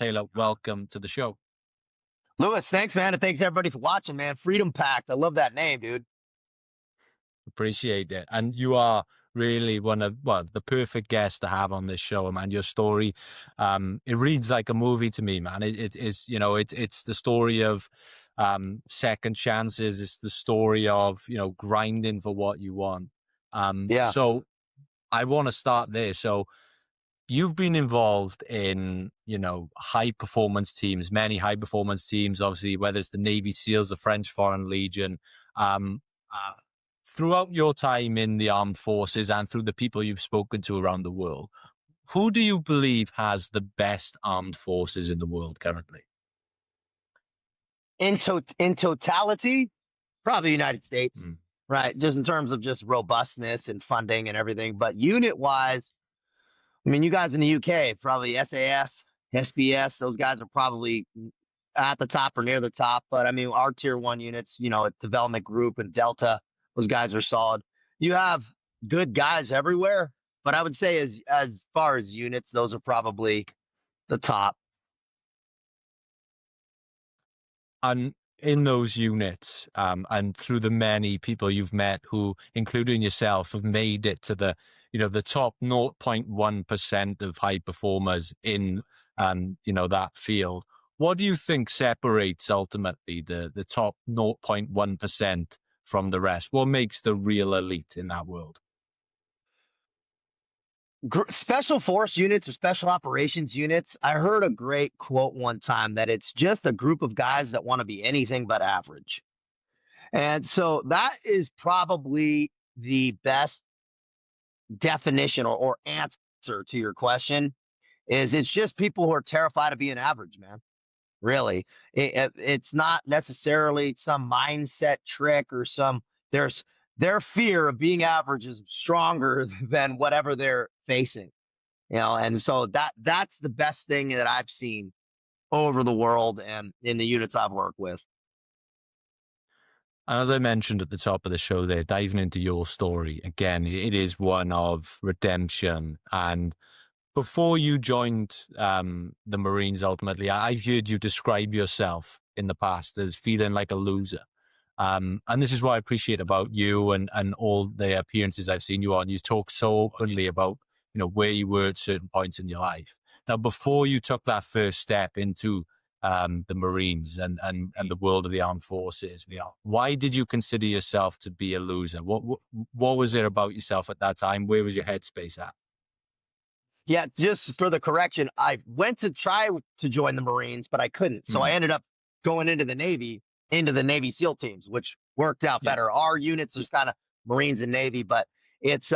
Taylor, welcome to the show. Lewis, thanks, man. And thanks everybody for watching, man. Freedom Pact. I love that name, dude. Appreciate it. And you are really the perfect guest to have on this show, man. Your story, it reads like a movie to me, man. It is, it's the story of second chances. It's the story of, grinding for what you want. Yeah. So I want to start there. So you've been involved in, high performance teams, many high performance teams, obviously, whether it's the Navy SEALs, the French Foreign Legion, throughout your time in the armed forces and through the people you've spoken to around the world, who do you believe has the best armed forces in the world currently? In totality, probably the United States, right? Just in terms of just robustness and funding and everything. But unit wise, I mean, you guys in the UK, probably SAS, SBS, those guys are probably at the top or near the top. But I mean, our tier one units, Development Group and Delta, those guys are solid. You have good guys everywhere, but I would say as far as units, those are probably the top. And in those units, and through the many people you've met who, including yourself, have made it to the top 0.1% of high performers in, that field. What do you think separates ultimately the top 0.1% from the rest? What makes the real elite in that world? Special force units or special operations units. I heard a great quote one time that it's just a group of guys that want to be anything but average. And so that is probably the best definition or answer to your question. It's just people who are terrified of being average, man. Really, it's not necessarily some mindset trick or their fear of being average is stronger than whatever they're facing, and so that's the best thing that I've seen over the world and in the units I've worked with. And as I mentioned at the top of the show there, diving into your story, again, it is one of redemption. And before you joined the Marines, ultimately, I've heard you describe yourself in the past as feeling like a loser. And this is what I appreciate about you and all the appearances I've seen you on. You talk so openly about, where you were at certain points in your life. Now, before you took that first step into the Marines and the world of the armed forces, why did you consider yourself to be a loser? What was it about yourself at that time? Where was your headspace at? Yeah, just for the correction, I went to try to join the Marines, but I couldn't. So I ended up going into the Navy SEAL teams, which worked out better. Our units is kind of Marines and Navy, but it's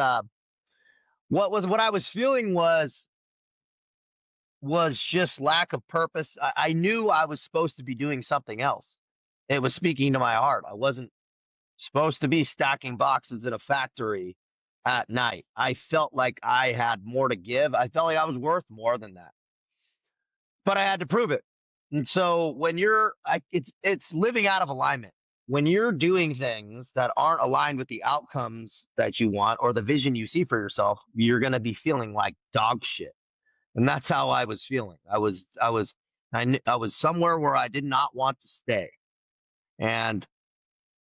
what I was feeling was just lack of purpose. I knew I was supposed to be doing something else. It was speaking to my heart. I wasn't supposed to be stacking boxes in a factory at night. I felt like I had more to give. I felt like I was worth more than that, but I had to prove it. And so when it's living out of alignment. When you're doing things that aren't aligned with the outcomes that you want or the vision you see for yourself, you're going to be feeling like dog shit. And that's how I was feeling. I was somewhere where I did not want to stay, and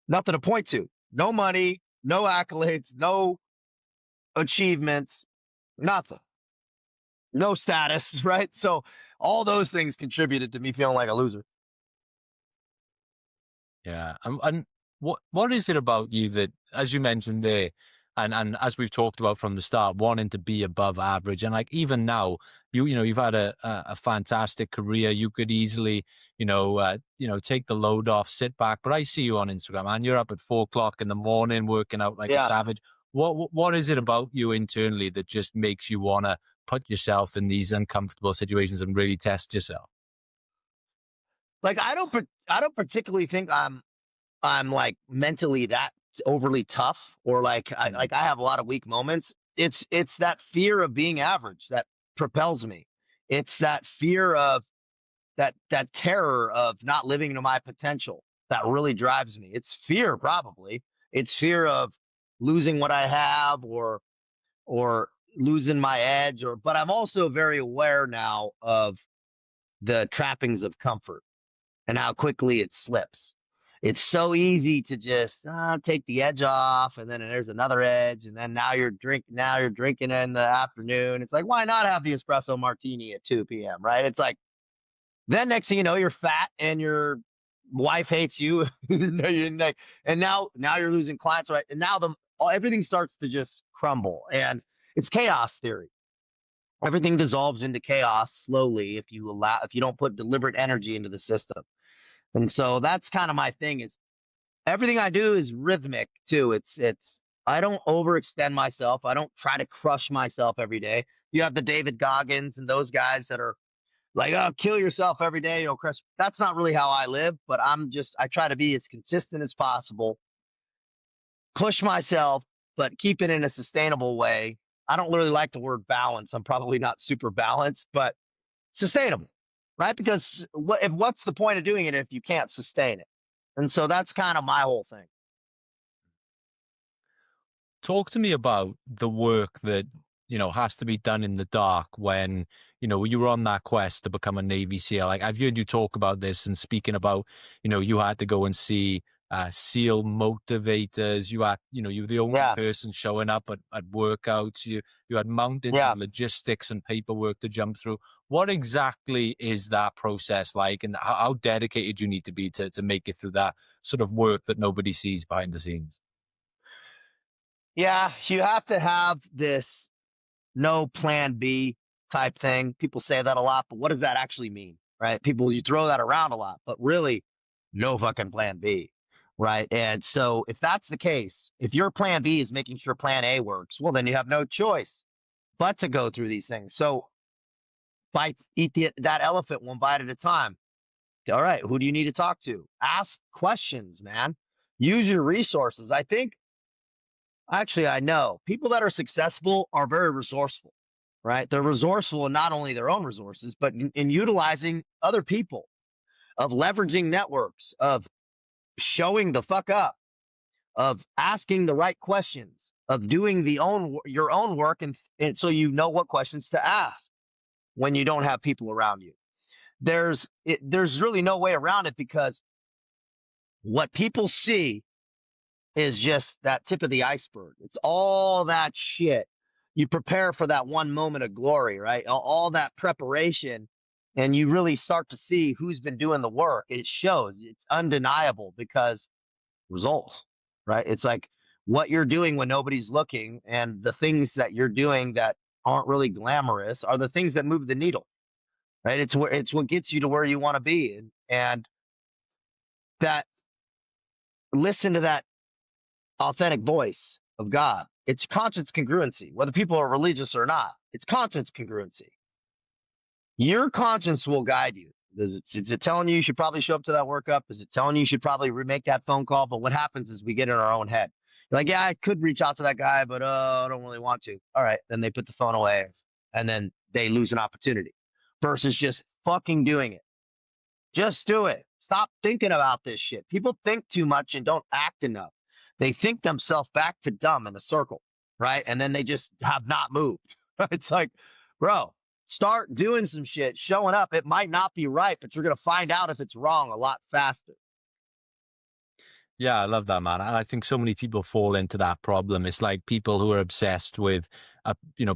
nothing to point to. No money, no accolades, no achievements, nothing, no status, right? So all those things contributed to me feeling like a loser. Yeah. And what is it about you that, as you mentioned there, and as we've talked about from the start, wanting to be above average, and like even now, you've had a fantastic career. You could easily, take the load off, sit back. But I see you on Instagram, and you're up at 4:00 in the morning working out like a savage. What is it about you internally that just makes you want to put yourself in these uncomfortable situations and really test yourself? Like I don't particularly think I'm like mentally that overly tough or like I have a lot of weak moments. It's that fear of being average that propels me. It's that fear of that terror of not living to my potential that really drives me. It's fear, probably. It's fear of losing what I have or losing my edge but I'm also very aware now of the trappings of comfort and how quickly it slips. It's so easy to just take the edge off, and then there's another edge, and then now you're drinking in the afternoon. It's like, why not have the espresso martini at 2 p.m., right? It's like, then next thing you know, you're fat and your wife hates you. And now you're losing clients, right? And now everything starts to just crumble, and it's chaos theory. Everything dissolves into chaos slowly if you don't put deliberate energy into the system. And so that's kind of my thing is everything I do is rhythmic too. I don't overextend myself. I don't try to crush myself every day. You have the David Goggins and those guys that are like, oh, kill yourself every day, crush. That's not really how I live, but I try to be as consistent as possible, push myself, but keep it in a sustainable way. I don't really like the word balance. I'm probably not super balanced, but sustainable, right? Because what's the point of doing it if you can't sustain it? And so that's kind of my whole thing. Talk to me about the work that, has to be done in the dark when, you were on that quest to become a Navy SEAL. Like I've heard you talk about this and speaking about, you had to go and see SEAL motivators. You were the only Yeah. person showing up at workouts. You had mountains Yeah. of logistics and paperwork to jump through. What exactly is that process like, and how dedicated you need to be to make it through that sort of work that nobody sees behind the scenes? Yeah. You have to have this no plan B type thing. People say that a lot, but what does that actually mean? Right? You throw that around a lot, but really no fucking plan B. Right. And so if that's the case, if your plan B is making sure plan A works, well, then you have no choice but to go through these things. So eat that elephant one bite at a time. All right. Who do you need to talk to? Ask questions, man. Use your resources. I know people that are successful are very resourceful, right? They're resourceful in not only their own resources, but in utilizing other people, of leveraging networks, of showing the fuck up, of asking the right questions, of doing your own work, and so you know what questions to ask when you don't have people around you. There's really no way around it because what people see is just that tip of the iceberg. It's all that shit. You prepare for that one moment of glory, right? All that preparation, and you really start to see who's been doing the work. It shows. It's undeniable because results, right? It's like what you're doing when nobody's looking, and the things that you're doing that aren't really glamorous are the things that move the needle, right? It's what gets you to where you want to be, and that listen to that authentic voice of God. It's conscience congruency, whether people are religious or not. It's conscience congruency. Your conscience will guide you. Is it telling you should probably show up to that workup? Is it telling you should probably remake that phone call? But what happens is we get in our own head. You're like, yeah, I could reach out to that guy, but I don't really want to. All right. Then they put the phone away and then they lose an opportunity versus just fucking doing it. Just do it. Stop thinking about this shit. People think too much and don't act enough. They think themselves back to dumb in a circle, right? And then they just have not moved. It's like, bro, start doing some shit, showing up. It might not be right, but you're going to find out if it's wrong a lot faster. Yeah, I love that, man. And I think so many people fall into that problem. It's like people who are obsessed with,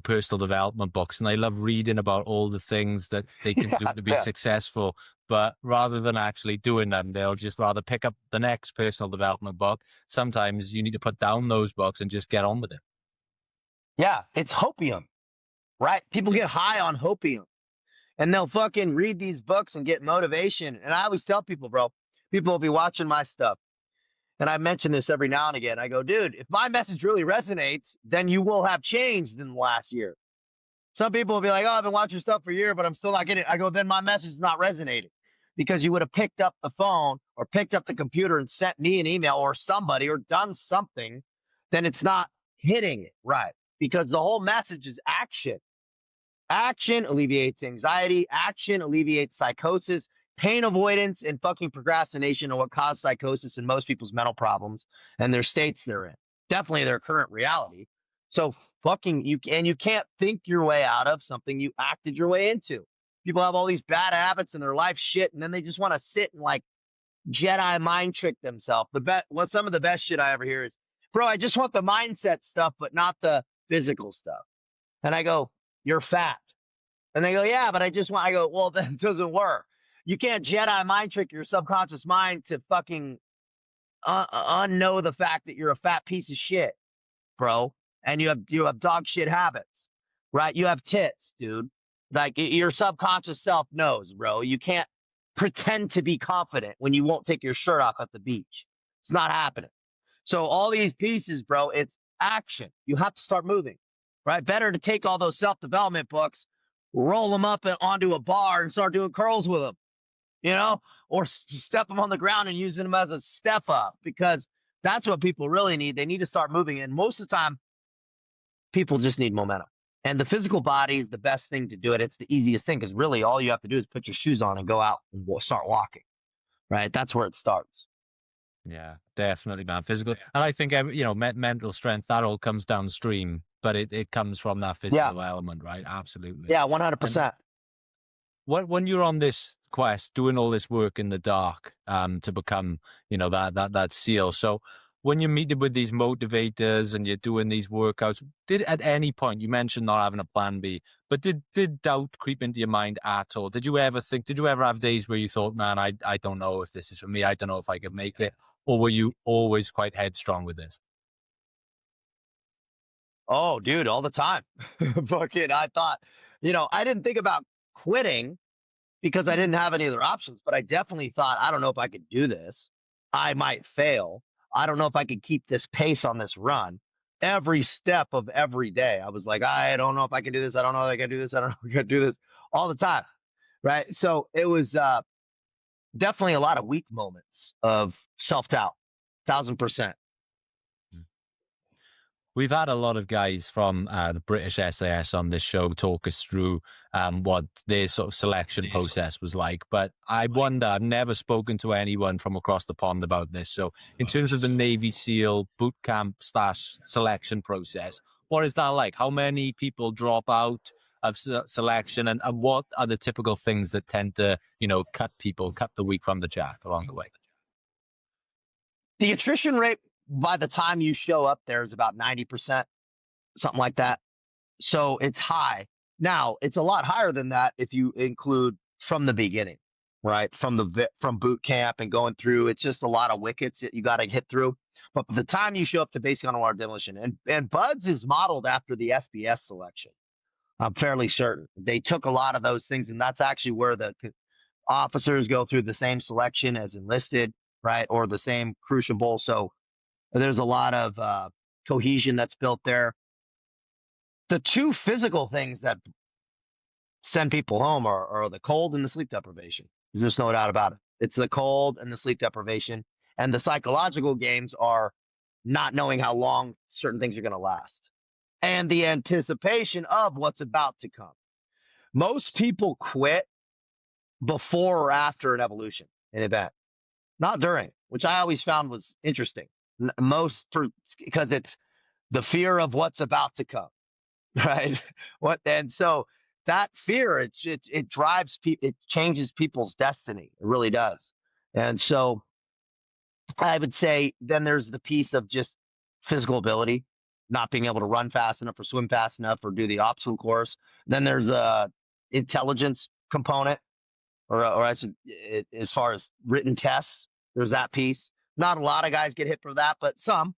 personal development books, and they love reading about all the things that they can do to be successful. But rather than actually doing them, they'll just rather pick up the next personal development book. Sometimes you need to put down those books and just get on with it. Yeah, it's hopium, right? People get high on hopium and they'll fucking read these books and get motivation. And I always tell people, bro, people will be watching my stuff. And I mention this every now and again. I go, dude, if my message really resonates, then you will have changed in the last year. Some people will be like, oh, I've been watching stuff for a year, but I'm still not getting it. I go, then my message is not resonating because you would have picked up the phone or picked up the computer and sent me an email or somebody or done something. Then it's not hitting it right because the whole message is action. Action alleviates anxiety. Action alleviates psychosis. Pain avoidance and fucking procrastination are what cause psychosis and most people's mental problems and their states they're in. Definitely their current reality. So you can't think your way out of something you acted your way into. People have all these bad habits in their life shit, and then they just want to sit and like Jedi mind trick themselves. Some of the best shit I ever hear is, bro, I just want the mindset stuff, but not the physical stuff. And I go, you're fat. And they go, yeah, but I go, well, that doesn't work. You can't Jedi mind trick your subconscious mind to fucking unknow the fact that you're a fat piece of shit, bro. And you have dog shit habits, right? You have tits, dude. Like your subconscious self knows, bro. You can't pretend to be confident when you won't take your shirt off at the beach. It's not happening. So all these pieces, bro, it's action. You have to start moving, right? Better to take all those self-development books, roll them up onto a bar and start doing curls with them, or step them on the ground and using them as a step up, because that's what people really need. They need to start moving. And most of the time, people just need momentum. And the physical body is the best thing to do it. It's the easiest thing because really all you have to do is put your shoes on and go out and start walking, right? That's where it starts. Yeah, definitely, man. Physical. And I think, mental strength, that all comes downstream, but it comes from that physical element, right? Absolutely. Yeah, 100%. When you're on this quest, doing all this work in the dark, to become, that SEAL. So when you're meeting with these motivators and you're doing these workouts, did at any point, you mentioned not having a plan B, but did doubt creep into your mind at all? Did you ever have days where you thought, man, I don't know if this is for me. I don't know if I could make it. Or were you always quite headstrong with this? Oh, dude, all the time. Fucking, I thought, I didn't think about quitting because I didn't have any other options, but I definitely thought, I don't know if I could do this. I might fail. I don't know if I could keep this pace on this run. Every step of every day, I was like, I don't know if I can do this. I don't know if I can do this. I don't know if I can do this, all the time. Right. So it was definitely a lot of weak moments of self-doubt, 1,000%. We've had a lot of guys from the British SAS on this show talk us through what their sort of selection process was like. But I wonder, I've never spoken to anyone from across the pond about this. So in terms of the Navy SEAL boot camp / selection process, what is that like? How many people drop out of selection, and what are the typical things that tend to, cut the wheat from the chaff along the way? The attrition rate by the time you show up there is about 90%, something like that. So it's high. Now, it's a lot higher than that if you include from the beginning, right? From boot camp and going through, it's just a lot of wickets that you got to hit through. But by the time you show up to basic underwater demolition, and BUDS is modeled after the SBS selection, I'm fairly certain. They took a lot of those things, and that's actually where the officers go through the same selection as enlisted, right? Or the same crucible. So there's a lot of cohesion that's built there. The two physical things that send people home are the cold and the sleep deprivation. There's just no doubt about it. It's the cold and the sleep deprivation. And the psychological games are not knowing how long certain things are going to last and the anticipation of what's about to come. Most people quit before or after an evolution, an event, not during, which I always found was interesting. Because it's the fear of what's about to come, right? And so that fear, it drives people, it changes people's destiny. It really does. And so I would say then there's the piece of just physical ability, not being able to run fast enough or swim fast enough or do the obstacle course. Then there's a intelligence component, or I should, as far as written tests, there's that piece. Not a lot of guys get hit for that, but some.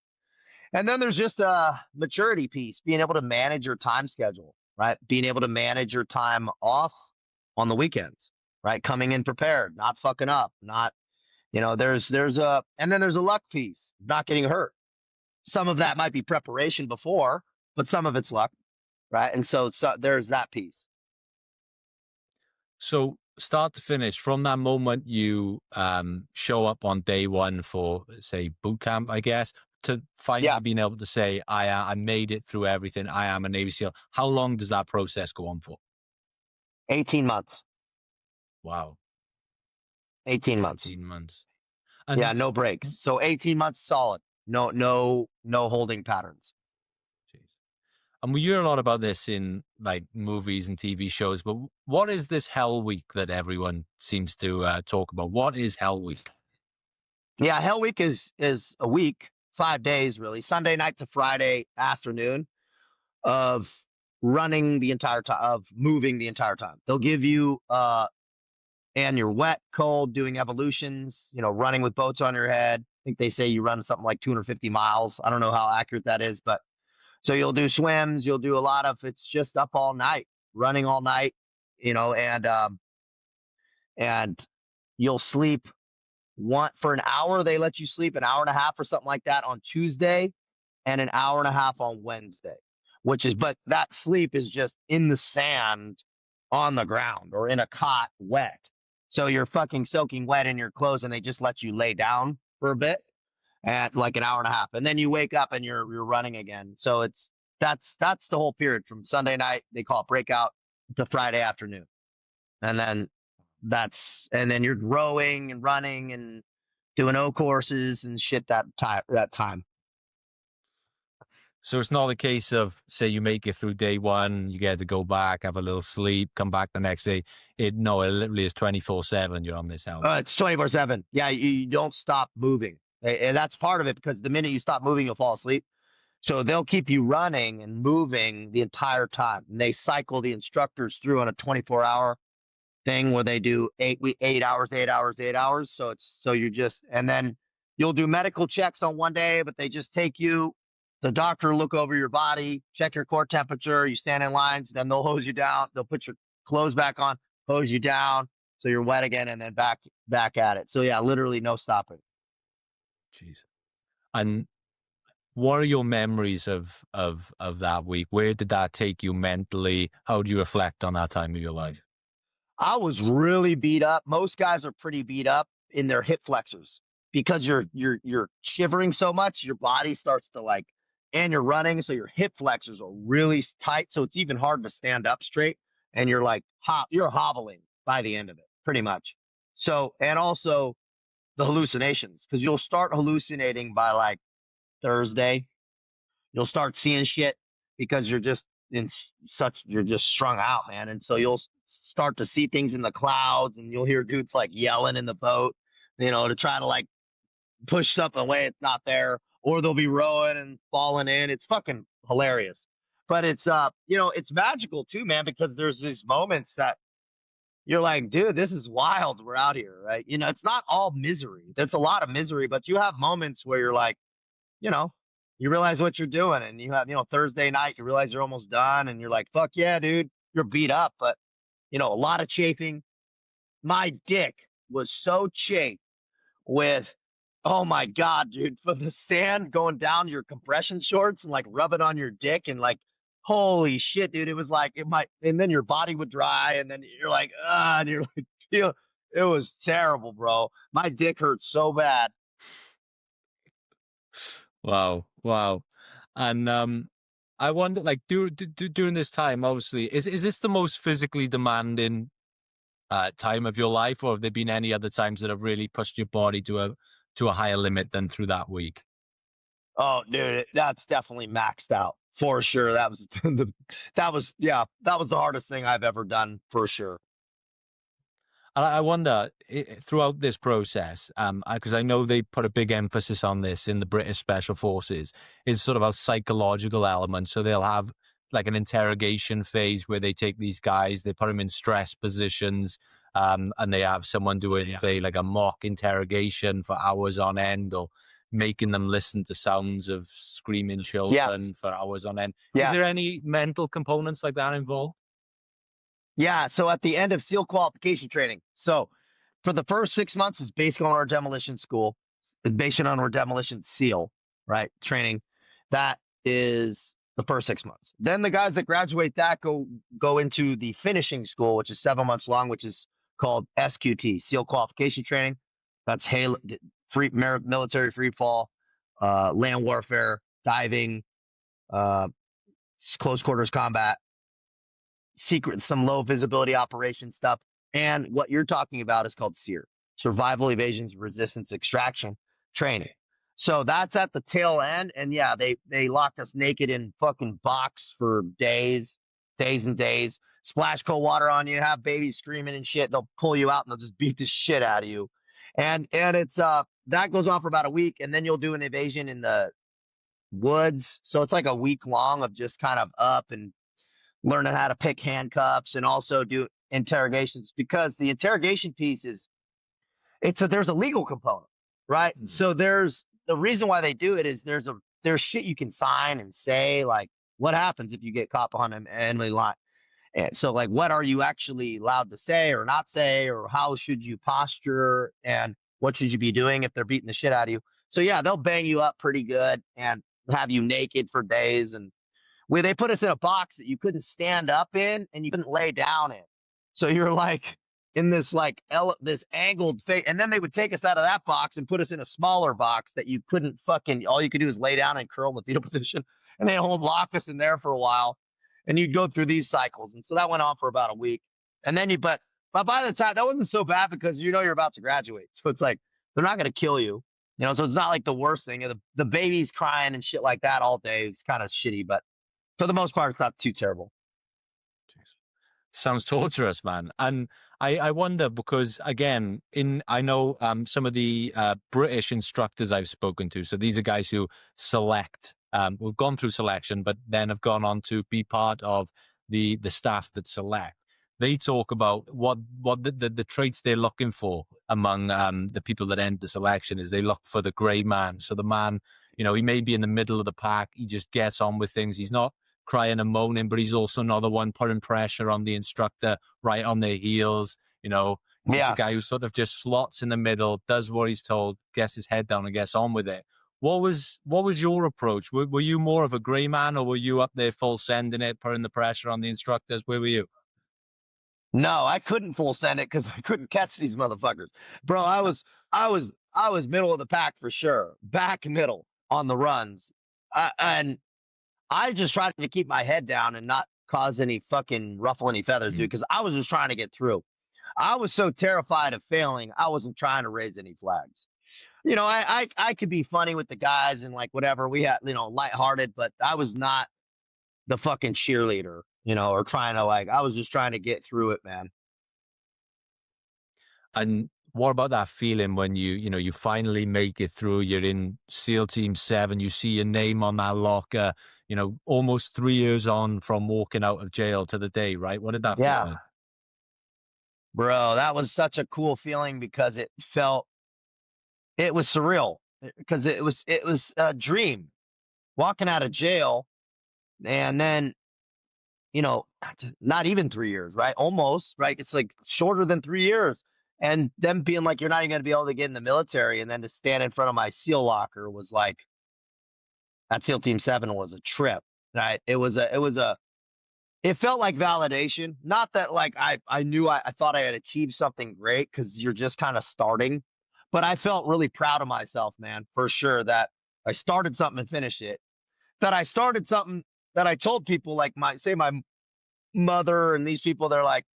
And then there's just a maturity piece, being able to manage your time schedule, right? Being able to manage your time off on the weekends, right? Coming in prepared, not fucking up, not, and then there's a luck piece, not getting hurt. Some of that might be preparation before, but some of it's luck, right? And so there's that piece. So start to finish, from that moment you show up on day one for, say, boot camp, I guess, to finally being able to say, I made it through everything. I am a Navy SEAL. How long does that process go on for? 18 months. Wow. 18 months. 18 months. And no breaks. So 18 months solid. No holding patterns. Jeez. And we hear a lot about this in like movies and TV shows, but what is this Hell Week that everyone seems to talk about? What is Hell Week? Yeah, Hell Week is a week, 5 days really, Sunday night to Friday afternoon of running the entire time, of moving the entire time. They'll give you and you're wet, cold, doing evolutions, running with boats on your head. I think they say you run something like 250 miles. I don't know how accurate that is, but so you'll do swims, you'll do a lot of, it's just up all night, running all night, and you'll sleep for an hour. They let you sleep an hour and a half or something like that on Tuesday, and an hour and a half on Wednesday, but that sleep is just in the sand on the ground or in a cot wet. So you're fucking soaking wet in your clothes, and they just let you lay down for a bit at like an hour and a half, and then you wake up and you're running again. So that's the whole period from Sunday night, they call it breakout, to Friday afternoon, and then you're rowing and running and doing O courses and shit that time. So it's not a case of, say, you make it through day one, you get to go back, have a little sleep, come back the next day. It literally is 24/7. You're on this Hell. It's 24/7. Yeah, you don't stop moving, and that's part of it, because the minute you stop moving, you'll fall asleep. So they'll keep you running and moving the entire time. And they cycle the instructors through on a 24-hour thing where they do 8 hours, 8 hours, 8 hours. And then you'll do medical checks on one day, but they just take you. The doctor look over your body, check your core temperature. You stand in lines, then they'll hose you down. They'll put your clothes back on, hose you down, so you're wet again, and then back at it. So yeah, literally no stopping. Jeez. And what are your memories of that week? Where did that take you mentally? How do you reflect on that time of your life? I was really beat up. Most guys are pretty beat up in their hip flexors because you're shivering so much, your body starts to and you're running, so your hip flexors are really tight, so it's even hard to stand up straight, and you're you're hobbling by the end of it, pretty much. So, and also the hallucinations, because you'll start hallucinating by Thursday. You'll start seeing shit because you're just you're just strung out, man. And so you'll start to see things in the clouds, and you'll hear dudes yelling in the boat, to try to push something away it's not there, or they'll be rowing and falling in. It's fucking hilarious. But it's it's magical too, man, because there's these moments that you're like, dude, this is wild. We're out here, right? It's not all misery. There's a lot of misery, but you have moments where you're like, you know, you realize what you're doing, and you have, Thursday night, you realize you're almost done, and you're like, fuck yeah, dude, you're beat up, but a lot of chafing. My dick was so chafed with, oh my God, dude, for the sand going down your compression shorts and rubbing on your dick, and holy shit, dude, it was and then your body would dry, and then you're like, and you're like, it was terrible, bro. My dick hurt so bad. Wow. And I wonder, during this time, obviously, is this the most physically demanding time of your life, or have there been any other times that have really pushed your body to a higher limit than through that week? Oh, dude, that's definitely maxed out for sure. That was that was the hardest thing I've ever done for sure. And I wonder, throughout this process, because I know they put a big emphasis on this in the British Special Forces, is sort of a psychological element. So they'll have an interrogation phase where they take these guys, they put them in stress positions, and they have someone doing a mock interrogation for hours on end, or making them listen to sounds of screaming children for hours on end. Is there any mental components like that involved? Yeah, so at the end of SEAL qualification training, so for the first 6 months, it's based on our demolition school. It's based on our demolition SEAL, right? Training. That is the first 6 months. Then the guys that graduate that go into the finishing school, which is 7 months long, which is called SQT, SEAL qualification training. That's military free fall, land warfare, diving, close quarters combat, some low visibility operation stuff. And what you're talking about is called SEER, survival, evasion, resistance, extraction training. So that's at the tail end. And yeah, they locked us naked in fucking box for days, days and days. Splash cold water on you, have babies screaming and shit. They'll pull you out and they'll just beat the shit out of you. And it's that goes on for about a week, and then you'll do an evasion in the woods. So it's like a week long of just kind of up and learning how to pick handcuffs and also do interrogations, because the interrogation piece is there's a legal component, right? Mm. So there's the reason why they do it is there's shit you can sign and say, like what happens if you get caught behind an enemy line. And so like what are you actually allowed to say or not say, or how should you posture, and what should you be doing if they're beating the shit out of you. So yeah, they'll bang you up pretty good and have you naked for days, and where they put us in a box that you couldn't stand up in and you couldn't lay down in. So you're like in this like this angled face, and then they would take us out of that box and put us in a smaller box that you couldn't fucking, all you could do is lay down and curl in the fetal position, and they hold lock us in there for a while, and you'd go through these cycles, and so that went on for about a week, and then but by the time that wasn't so bad because you're about to graduate, so it's like they're not going to kill you, so it's not like the worst thing. The baby's crying and shit like that all day. It's kind of shitty, but for the most part, it's not too terrible. Sounds torturous, man. And I wonder because, again, I know some of the British instructors I've spoken to. So these are guys who select, who've gone through selection, but then have gone on to be part of the staff that select. They talk about what the traits they're looking for among the people that enter selection is they look for the grey man. So the man, he may be in the middle of the pack. He just gets on with things. He's not crying and moaning, but he's also another one putting pressure on the instructor, right on their heels. He's the guy who sort of just slots in the middle, does what he's told, gets his head down and gets on with it. What was your approach? Were you more of a grey man, or were you up there full sending it, putting the pressure on the instructors? Where were you? No, I couldn't full send it because I couldn't catch these motherfuckers, bro. I was middle of the pack for sure, back middle on the runs, and I just tried to keep my head down and not cause any fucking ruffle any feathers, dude, because I was just trying to get through. I was so terrified of failing, I wasn't trying to raise any flags. I could be funny with the guys and like whatever. We had, lighthearted, but I was not the fucking cheerleader, or trying to I was just trying to get through it, man. And what about that feeling when you finally make it through? You're in SEAL Team 7. You see your name on that locker. Almost 3 years on from walking out of jail to the day, right? What did that feel Yeah, like? bro, that was such a cool feeling because it was surreal, because it was a dream walking out of jail, and then not even 3 years, right? Almost, right? It's like shorter than 3 years. And them being like, you're not even going to be able to get in the military. And then to stand in front of my SEAL locker was like, that SEAL Team 7 was a trip, right? It felt like validation. Not that like I knew I thought I had achieved something great, because you're just kind of starting. But I felt really proud of myself, man, for sure, that I started something and finished it. That I started something that I told people, like my mother and these people, they're like,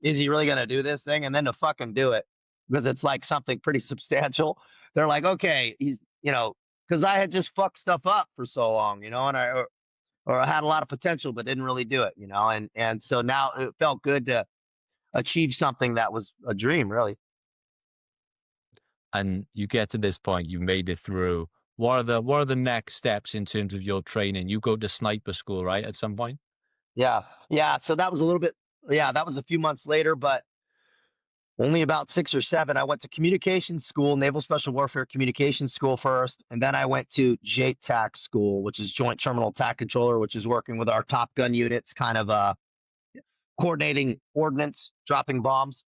is he really going to do this thing? And then to fucking do it, because it's like something pretty substantial. They're like, okay, he's, because I had just fucked stuff up for so long, and or I had a lot of potential, but didn't really do it, and so now it felt good to achieve something that was a dream, really. And you get to this point, you made it through. What are the next steps in terms of your training? You go to sniper school, right? At some point? Yeah. Yeah. So that was a little bit, yeah, that was a few months later, but only about 6 or 7. I went to communications school, Naval Special Warfare Communications School first, and then I went to JTAC school, which is Joint Terminal Attack Controller, which is working with our Top Gun units, kind of coordinating ordnance, dropping bombs.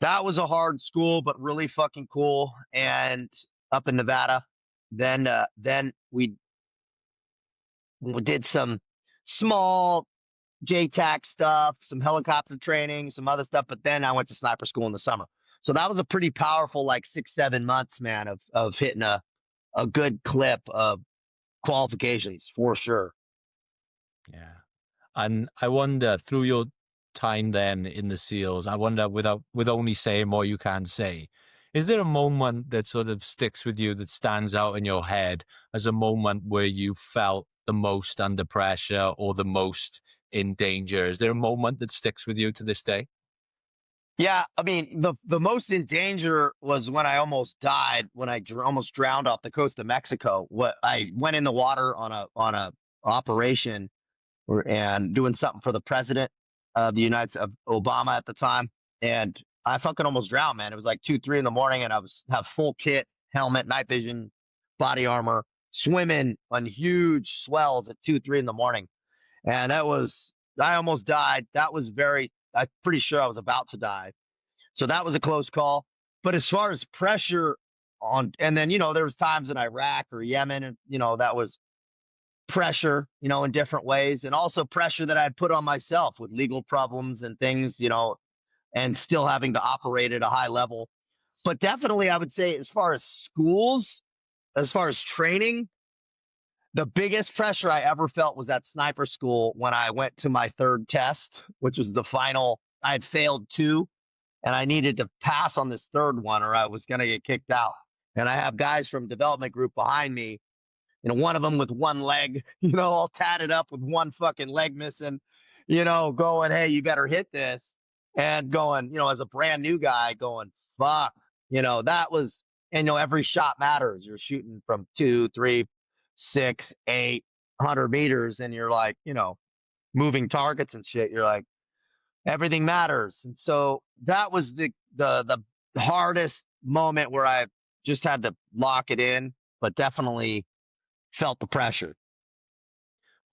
That was a hard school, but really fucking cool. And up in Nevada, then we did some small JTAC stuff, some helicopter training, some other stuff. But then I went to sniper school in the summer. So that was a pretty powerful, like 6, 7 months, man, of hitting a good clip of qualifications for sure. Yeah. And I wonder, through your time then in the SEALs, I wonder, with only saying what you can say, Is there a moment that sort of sticks with you that stands out in your head as a moment where you felt the most under pressure or the most in danger? Is there a moment that sticks with you to this day? Yeah, I mean, the most in danger was when I almost died, when I almost drowned off the coast of Mexico. What I went in the water on a operation and doing something for the president of the United States, of Obama at the time, and I fucking almost drowned, man. It was like 2, 3 in the morning, and I was have full kit, helmet, night vision, body armor, swimming on huge swells at 2, 3 in the morning, and I almost died. That was I'm pretty sure I was about to die. So that was a close call. But as far as pressure and then, there was times in Iraq or Yemen, and, that was pressure, in different ways. And also pressure that I had put on myself with legal problems and things, and still having to operate at a high level. But definitely, I would say, as far as schools, as far as training, the biggest pressure I ever felt was at sniper school when I went to my third test, which was the final. I had failed two, and I needed to pass on this third one or I was going to get kicked out. And I have guys from development group behind me, one of them with one leg, all tatted up with one fucking leg missing, going, hey, you better hit this. And going, as a brand new guy going, fuck, that was, and, every shot matters. You're shooting from 2, 3, 6, 800 meters, and you're like, moving targets and shit. You're like, everything matters. And so that was the hardest moment where I just had to lock it in, but definitely felt the pressure.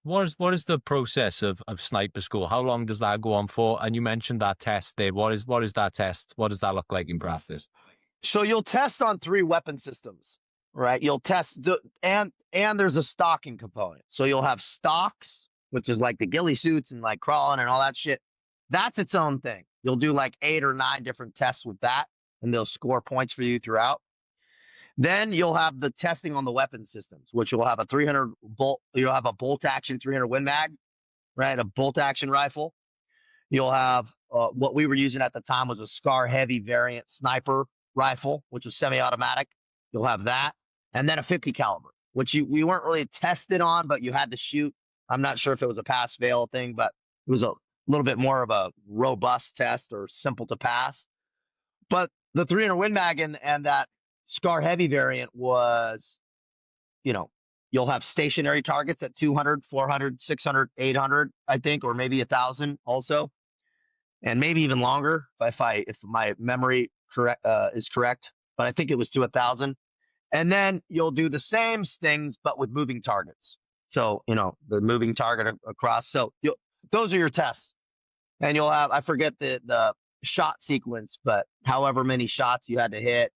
What is the process of sniper school? How long does that go on for? And you mentioned that test there. What is that test? What does that look like in practice? So you'll test on 3 weapon systems, right? You'll test and there's a stocking component. So you'll have stocks, which is like the ghillie suits and like crawling and all that shit. That's its own thing. You'll do like 8 or 9 different tests with that, and they'll score points for you throughout. Then you'll have the testing on the weapon systems, which will have a 300 bolt. You'll have a bolt action 300 Win Mag, right? A bolt action rifle. You'll have what we were using at the time was a Scar Heavy variant sniper rifle, which was semi-automatic. You'll have that, and then a 50 caliber, which we weren't really tested on, but you had to shoot. I'm not sure if it was a pass fail thing, but it was a little bit more of a robust test or simple to pass. But the 300 Win Mag and that Scar Heavy variant was, you'll have stationary targets at 200, 400, 600, 800, I think, or maybe 1,000 also, and maybe even longer if my memory is correct. But I think it was to 1,000. And then you'll do the same things, but with moving targets. So, the moving target across. So those are your tests. And you'll have, I forget the shot sequence, but however many shots you had to hit,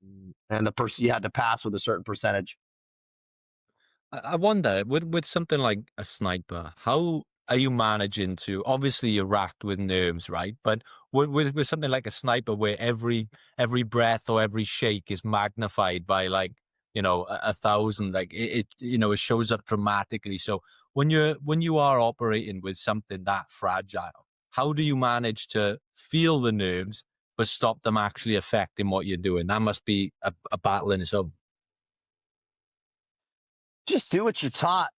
and the person you had to pass with a certain percentage. I wonder with something like a sniper, how are you managing to? Obviously, you're racked with nerves, right? But with something like a sniper, where every breath or every shake is magnified by like a thousand, like it shows up dramatically. So when you are operating with something that fragile, how do you manage to feel the nerves but stop them actually affecting what you're doing? That must be a battle in its own. Just do what you're taught,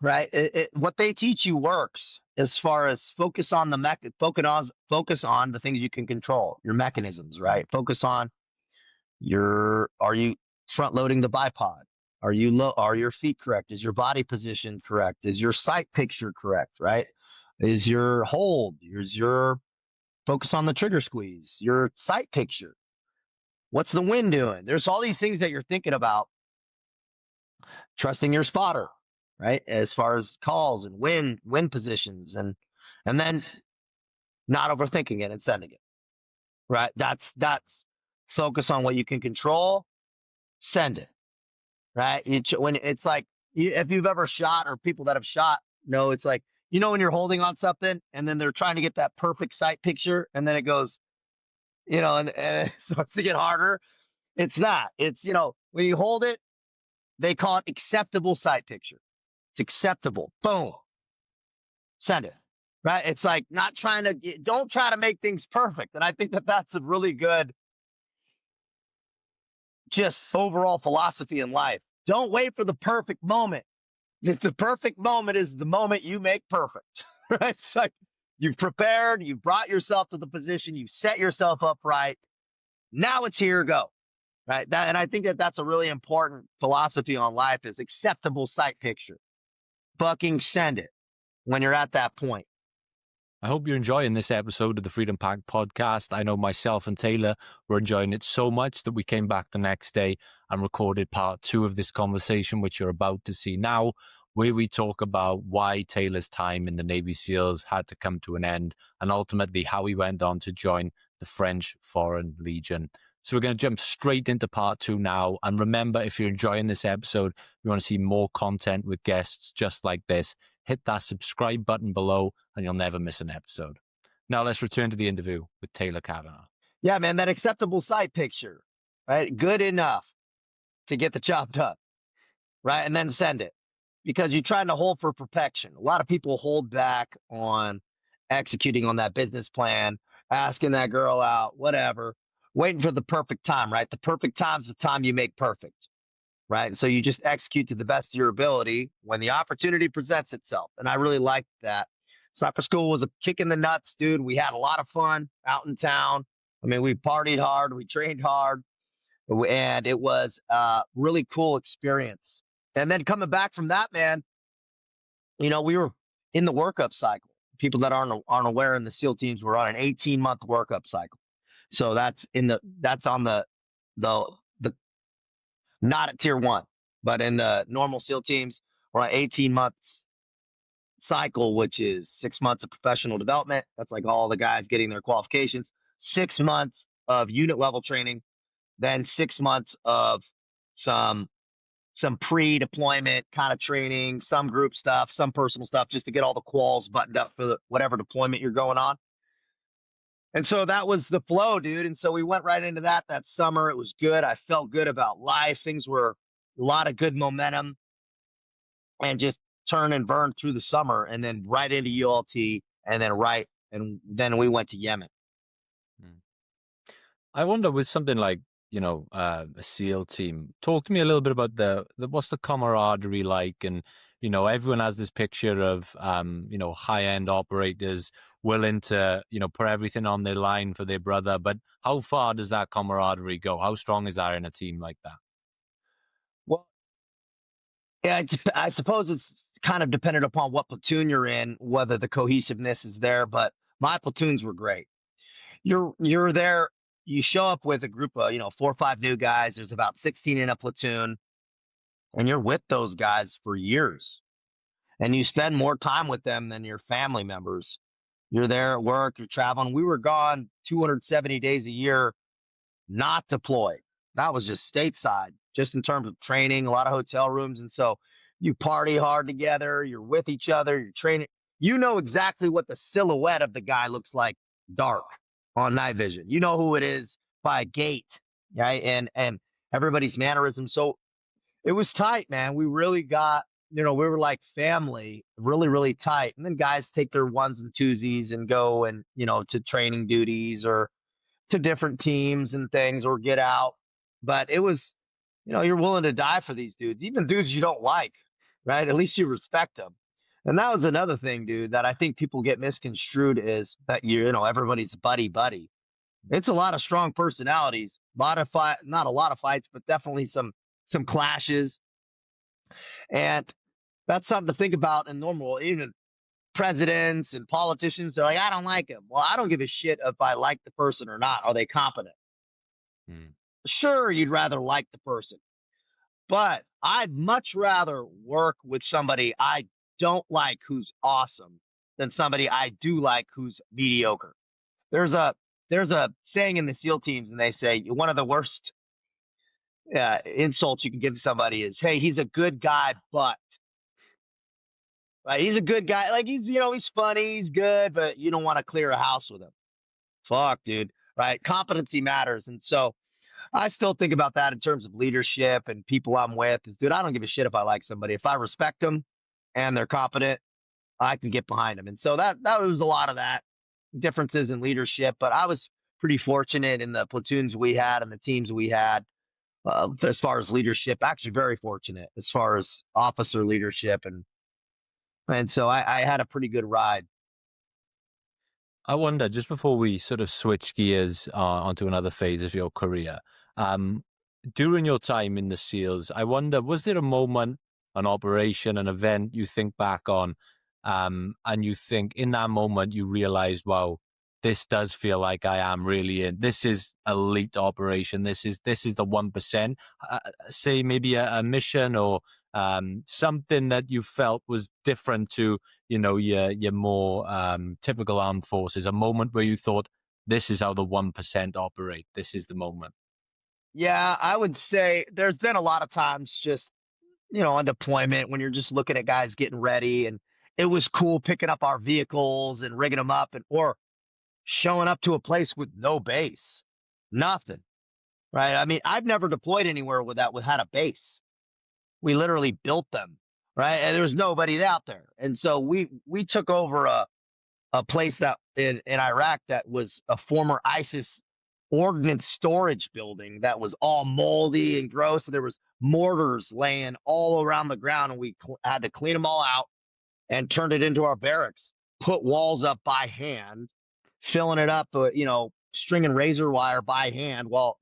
right? What they teach you works as far as focus on the things you can control, your mechanisms, right? Focus on are you front loading the bipod? Are your feet correct? Is your body position correct? Is your sight picture correct, right? Is your hold? Is your focus on the trigger squeeze, your sight picture? What's the wind doing? There's all these things that you're thinking about. Trusting your spotter, right? As far as calls and wind positions, and then not overthinking it and sending it, right? That's focus on what you can control, send it, right? When it's like, if you've ever shot, or people that have shot know, it's like, when you're holding on something and then they're trying to get that perfect sight picture, and then it goes, and it starts to get harder. It's not. It's, when you hold it, they call it acceptable sight picture. It's acceptable. Boom. Send it. Right? It's like don't try to make things perfect. And I think that that's a really good just overall philosophy in life. Don't wait for the perfect moment. The perfect moment is the moment you make perfect, right? It's like you've prepared, you've brought yourself to the position, you've set yourself up right. Now it's here, go, right? And I think that that's a really important philosophy on life is acceptable sight picture. Fucking send it when you're at that point. I hope you're enjoying this episode of the Freedom Pack podcast. I know myself and Taylor were enjoying it so much that we came back the next day and recorded part 2 of this conversation, which you're about to see now, where we talk about why Taylor's time in the Navy SEALs had to come to an end and ultimately how he went on to join the French Foreign Legion. So we're going to jump straight into part 2 now. And remember, if you're enjoying this episode, you want to see more content with guests just like this, hit that subscribe button below and you'll never miss an episode. Now let's return to the interview with Taylor Cavanaugh. Yeah, man, that acceptable sight picture, right? Good enough to get the job done, right? And then send it because you're trying to hold for perfection. A lot of people hold back on executing on that business plan, asking that girl out, whatever, waiting for the perfect time, right? The perfect time's the time you make perfect, right? And so you just execute to the best of your ability when the opportunity presents itself. And I really liked that. Soccer school was a kick in the nuts, dude. We had a lot of fun out in town. I mean, we partied hard, we trained hard, and it was a really cool experience. And then coming back from that, man, we were in the workup cycle. People that aren't aware in the SEAL teams, we're on an 18-month workup cycle. So that's on the not at tier 1, but in the normal SEAL teams, we're on 18 months cycle, which is 6 months of professional development. That's like all the guys getting their qualifications, 6 months of unit level training, then 6 months of some pre-deployment kind of training, some group stuff, some personal stuff, just to get all the quals buttoned up for whatever deployment you're going on. And so that was the flow, dude. And so we went right into that summer. It was good. I felt good about life. Things were a lot of good momentum and just turn and burn through the summer and then right into ULT and then we went to Yemen. I wonder with something like, a SEAL team, talk to me a little bit about what's the camaraderie like? And, everyone has this picture of, high-end operators willing to, put everything on their line for their brother. But how far does that camaraderie go? How strong is that in a team like that? Well, yeah, I suppose it's kind of dependent upon what platoon you're in, whether the cohesiveness is there. But my platoons were great. You're there. You show up with a group of 4 or 5 new guys. There's about 16 in a platoon, and you're with those guys for years, and you spend more time with them than your family members. You're there at work. You're traveling. We were gone 270 days a year, not deployed. That was just stateside, just in terms of training, a lot of hotel rooms. And so you party hard together. You're with each other. You're training. You know exactly what the silhouette of the guy looks like dark on night vision. You know who it is by gait, right? And everybody's mannerisms. So it was tight, man. We really got, we were like family, really, really tight. And then guys take their ones and twosies and go and, to training duties or to different teams and things or get out. But it was, you're willing to die for these dudes, even dudes you don't like, right? At least you respect them. And that was another thing, dude, that I think people get misconstrued is that everybody's buddy. It's a lot of strong personalities, not a lot of fights, but definitely some clashes. And that's something to think about in normal, even presidents and politicians. They're like, I don't like him. Well, I don't give a shit if I like the person or not. Are they competent? Sure, you'd rather like the person, but I'd much rather work with somebody I don't like who's awesome than somebody I do like who's mediocre. There's a saying in the SEAL teams, and they say one of the worst insults you can give somebody is, "Hey, he's a good guy, but." Right? He's a good guy. Like he's funny, he's good, but you don't want to clear a house with him. Fuck, dude. Right? Competency matters, and so I still think about that in terms of leadership and people I'm with. Is, dude, I don't give a shit if I like somebody. If I respect them and they're competent, I can get behind them. And so that was a lot of that differences in leadership. But I was pretty fortunate in the platoons we had and the teams we had. as far as leadership. Actually, very fortunate as far as officer leadership, and so I had a pretty good ride. I wonder, just before we sort of switch gears onto another phase of your career, um, during your time in the SEALs, I wonder, was there a moment, an operation, an event you think back on, and you think in that moment you realized, wow, this does feel like I am really in. This is elite operation. This is the 1%. Say maybe a mission or something that you felt was different to your more typical armed forces, a moment where you thought, this is how the 1% operate. This is the moment. Yeah, I would say there's been a lot of times just, on deployment when you're just looking at guys getting ready, and it was cool picking up our vehicles and rigging them up, and or showing up to a place with no base, nothing, right? I mean, I've never deployed anywhere with had a base. We literally built them, right? And there was nobody out there. And so we took over a place that in Iraq that was a former ISIS ordnance storage building that was all moldy and gross. And there was mortars laying all around the ground, and we had to clean them all out and turned it into our barracks. Put walls up by hand, filling it up, stringing razor wire by hand while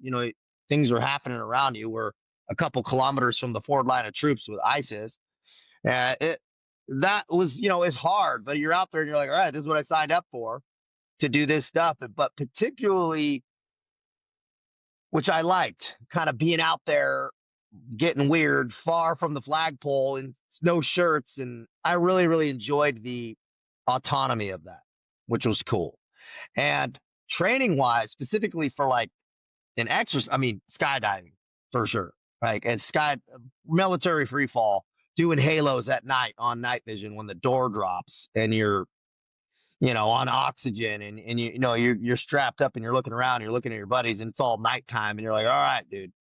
things are happening around you. We're a couple kilometers from the forward line of troops with ISIS. It that was it's hard, but you're out there and you're like, all right, this is what I signed up for, to do this stuff. But particularly, which I liked, kind of being out there, getting weird, far from the flagpole and no shirts, and I really, really enjoyed the autonomy of that, which was cool. And training wise, specifically for like an exercise, I mean, skydiving for sure, right? And military free fall, doing halos at night on night vision when the door drops and you're, on oxygen, and you're strapped up and you're looking around, you're looking at your buddies, and it's all nighttime, and you're like, all right, dude.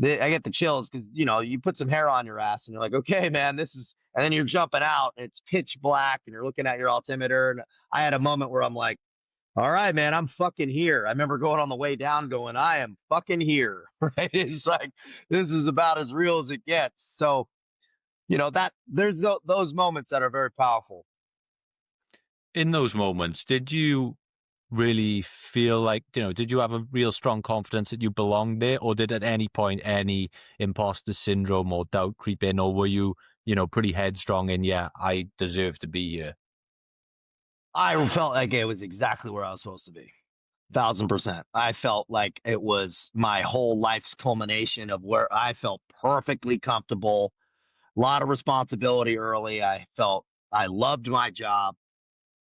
I get the chills because you put some hair on your ass and you're like, okay, man, this is, and then you're jumping out and it's pitch black and you're looking at your altimeter. And I had a moment where I'm like, all right, man, I'm fucking here. I remember going on the way down going, I am fucking here. Right. It's like, this is about as real as it gets. So, that there's those moments that are very powerful. In those moments, did you really feel like, did you have a real strong confidence that you belonged there, or did at any point any imposter syndrome or doubt creep in, or were you, pretty headstrong in, yeah, I deserve to be here? I felt like it was exactly where I was supposed to be. 1,000%. I felt like it was my whole life's culmination of where I felt perfectly comfortable. A lot of responsibility early. I felt I loved my job.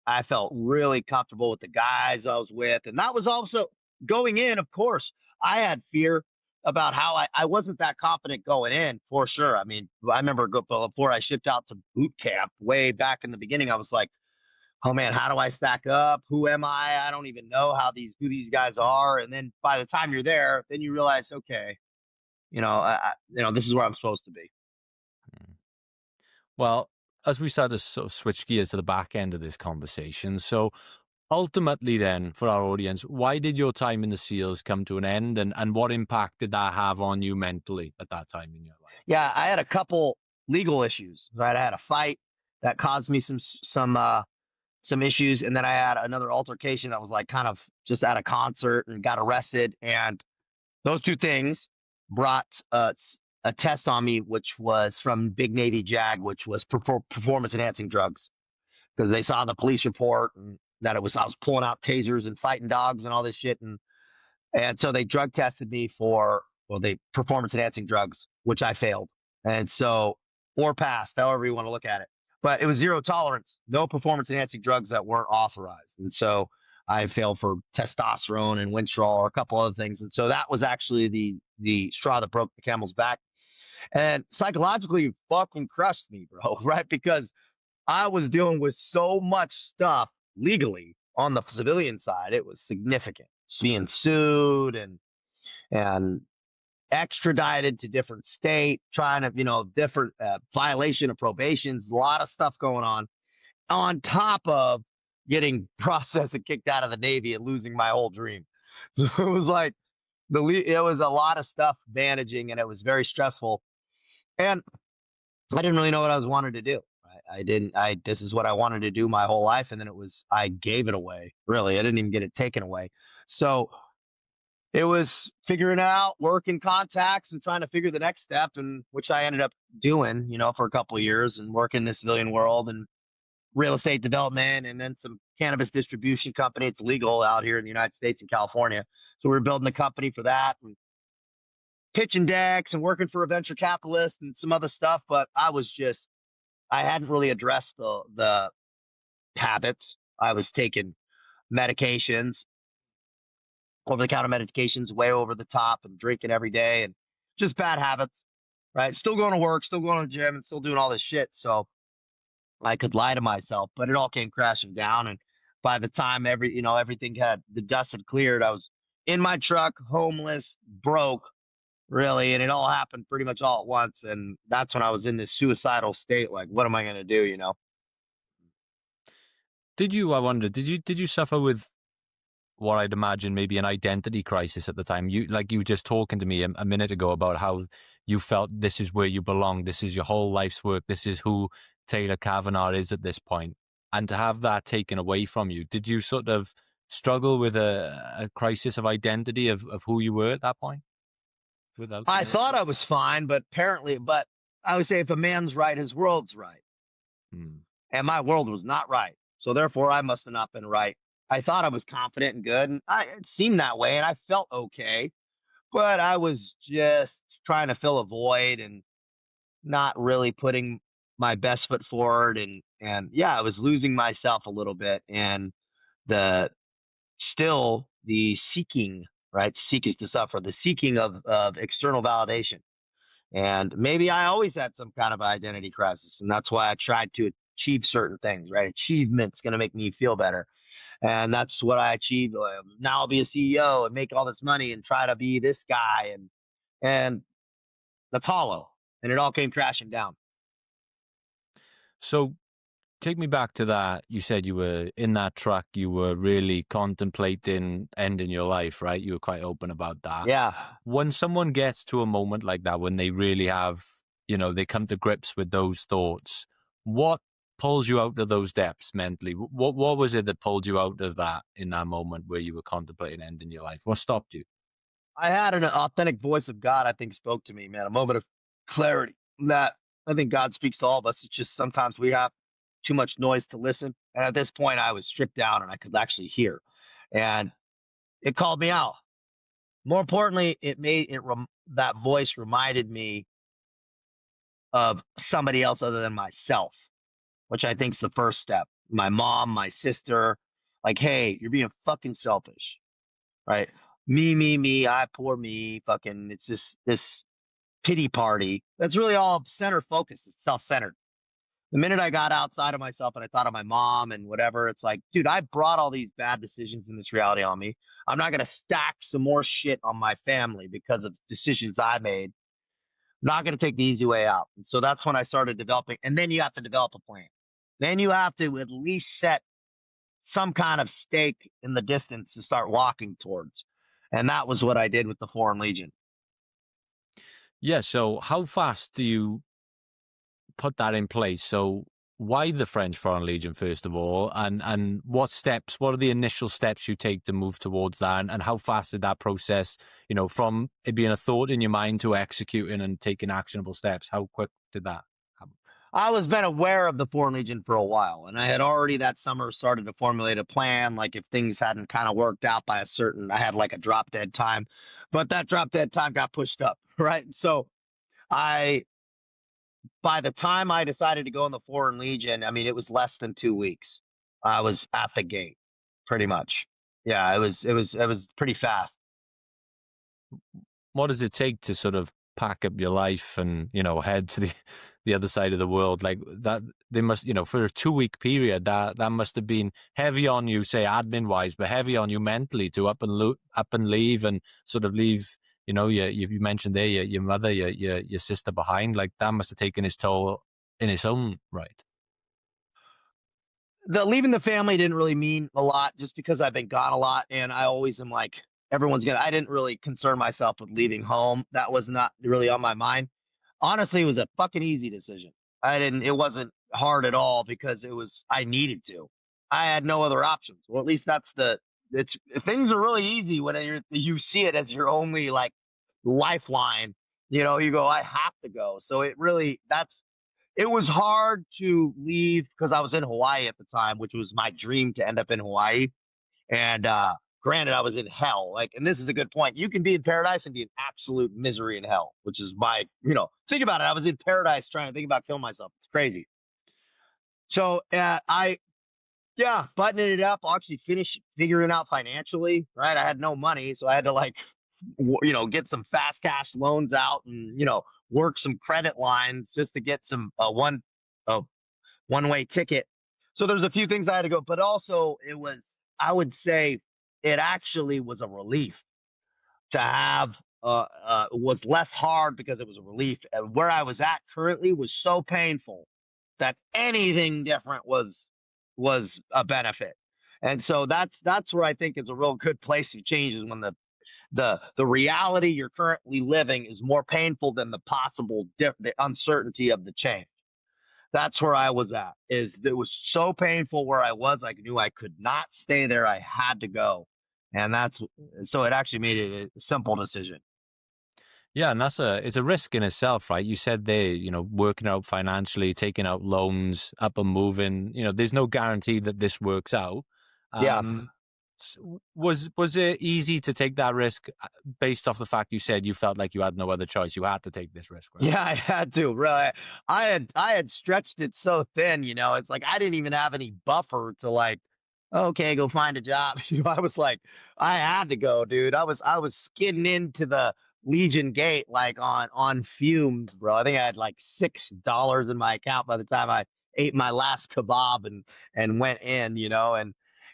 I felt really comfortable with the guys I was with. And that was also going in, of course. I had fear about how I wasn't that confident going in, for sure. I mean, I remember before I shipped out to boot camp way back in the beginning, I was like, oh man, how do I stack up? Who am I? I don't even know who these guys are. And then by the time you're there, then you realize, okay, this is where I'm supposed to be. Well, as we start to sort of switch gears to the back end of this conversation, so ultimately then, for our audience, why did your time in the SEALs come to an end, and what impact did that have on you mentally at that time in your life? Yeah, I had a couple legal issues, right? I had a fight that caused me some issues, and then I had another altercation that was like kind of just at a concert and got arrested, and those two things brought a test on me, which was from Big Navy JAG, which was performance enhancing drugs, because they saw the police report and that I was pulling out tasers and fighting dogs and all this shit, and so they drug tested me for, well, they performance enhancing drugs, which I failed, and so, or passed, however you want to look at it. But it was zero tolerance, no performance enhancing drugs that weren't authorized, and so I failed for testosterone and Winstrol or a couple other things, and so that was actually the straw that broke the camel's back, and psychologically fucking crushed me, bro. Right, because I was dealing with so much stuff legally on the civilian side. It was significant. Being sued and extradited to different state, trying to, different violation of probations, a lot of stuff going on top of getting processed and kicked out of the Navy and losing my whole dream. So it was like, It was a lot of stuff managing, and it was very stressful. And I didn't really know what I was wanted to do. I didn't. This is what I wanted to do my whole life, and then I gave it away. Really, I didn't even get it taken away. So it was figuring out, working contacts, and trying to figure the next step, and which I ended up doing, for a couple of years, and working this civilian world and real estate development, and then some cannabis distribution company. It's legal out here in the United States and California, so we were building a company for that, and pitching decks, and working for a venture capitalist and some other stuff. But I hadn't really addressed the habits. I was taking medications, over the counter medications, way over the top, and drinking every day, and just bad habits, right? Still going to work, still going to the gym, and still doing all this shit. So I could lie to myself, but it all came crashing down. And by the time everything the dust had cleared, I was in my truck, homeless, broke, really. And it all happened pretty much all at once. And that's when I was in this suicidal state. Like, what am I going to do? I wonder, did you suffer with what I'd imagine maybe an identity crisis at the time? You were just talking to me a minute ago about how you felt this is where you belong. This is your whole life's work. This is who Taylor Cavanaugh is at this point. And to have that taken away from you, did you sort of struggle with a crisis of identity of who you were at that point? Without I thought I was fine, but I would say if a man's right, his world's right. And my world was not right. So therefore, I must have not been right. I thought I was confident and good, and it seemed that way, and I felt okay. But I was just trying to fill a void and not really putting my best foot forward. And yeah, I was losing myself a little bit. And the seeking, right? Seek is to suffer, the seeking of external validation. And maybe I always had some kind of identity crisis. And that's why I tried to achieve certain things, right? Achievement's going to make me feel better. And that's what I achieved. Now I'll be a CEO and make all this money and try to be this guy. And that's hollow. And it all came crashing down. So take me back to that. You said you were in that truck. You were really contemplating ending your life, right? You were quite open about that. Yeah. When someone gets to a moment like that, when they really have, they come to grips with those thoughts, what pulls you out of those depths mentally? What was it that pulled you out of that in that moment where you were contemplating ending your life? What stopped you? I had an authentic voice of God, I think, spoke to me, man. A moment of clarity that I think God speaks to all of us. It's just sometimes we have too much noise to listen. And at this point, I was stripped down and I could actually hear. And it called me out. More importantly, that voice reminded me of somebody else other than myself, which I think is the first step. My mom, my sister, like, hey, you're being fucking selfish, right? Me, I, poor me, fucking, it's just this pity party. That's really all center focused. It's self-centered. The minute I got outside of myself and I thought of my mom and whatever, it's like, dude, I brought all these bad decisions in this reality on me. I'm not going to stack some more shit on my family because of decisions I made. I'm not going to take the easy way out. And so that's when I started developing. And then you have to develop a plan. Then you have to at least set some kind of stake in the distance to start walking towards. And that was what I did with the Foreign Legion. Yeah. So how fast do you put that in place? So why the French Foreign Legion, first of all, and what are the initial steps you take to move towards that, and how fast did that process, from it being a thought in your mind to executing and taking actionable steps, how quick did that happen? I was been aware of the Foreign Legion for a while, and I had already that summer started to formulate a plan. Like if things hadn't kind of worked out I had like a drop dead time, but that drop dead time got pushed up, right? So by the time I decided to go in the Foreign Legion, I mean, it was less than 2 weeks. I was at the gate, pretty much. Yeah, it was pretty fast. What does it take to sort of pack up your life and, head to the other side of the world like that? They must, for a 2-week period, that must have been heavy on you, say admin wise, but heavy on you mentally to up and leave and sort of leave, you mentioned there your mother, your sister behind. Like that must have taken its toll in its own right. The leaving the family didn't really mean a lot just because I've been gone a lot, and I always am like I didn't really concern myself with leaving home. That was not really on my mind. Honestly, it was a fucking easy decision. It wasn't hard at all because I needed to. I had no other options. Well, at least it's things are really easy when you see it as your only like lifeline. You go, I have to go. So it was hard to leave because I was in Hawaii at the time, which was my dream to end up in Hawaii. And granted, I was in hell. Like, and this is a good point. You can be in paradise and be in absolute misery in hell, which is think about it. I was in paradise trying to think about killing myself. It's crazy. So buttoning it up, actually finished figuring out financially, right? I had no money, so I had to get some fast cash loans out and, work some credit lines just to get some one-way ticket. So there's a few things I had to go, but also I would say it actually was a relief to have, it was less hard because it was a relief. And where I was at currently was so painful that anything different was a benefit. And so that's where I think is a real good place to change is when the reality you're currently living is more painful than the uncertainty of the change. That's where I was at. It was so painful where I was. I knew I could not stay there. I had to go, and so it actually made it a simple decision. Yeah, and it's a risk in itself, right? You said there, working out financially, taking out loans, up and moving. There's no guarantee that this works out. Yeah. Was it easy to take that risk based off the fact you said you felt like you had no other choice? You had to take this risk, right? Yeah, I had to. Really, I had stretched it so thin. It's like I didn't even have any buffer to okay, go find a job. I was like, I had to go, dude. I was skidding into the Legion gate like on fumes, bro. I think I had like $6 in my account by the time I ate my last kebab and went in,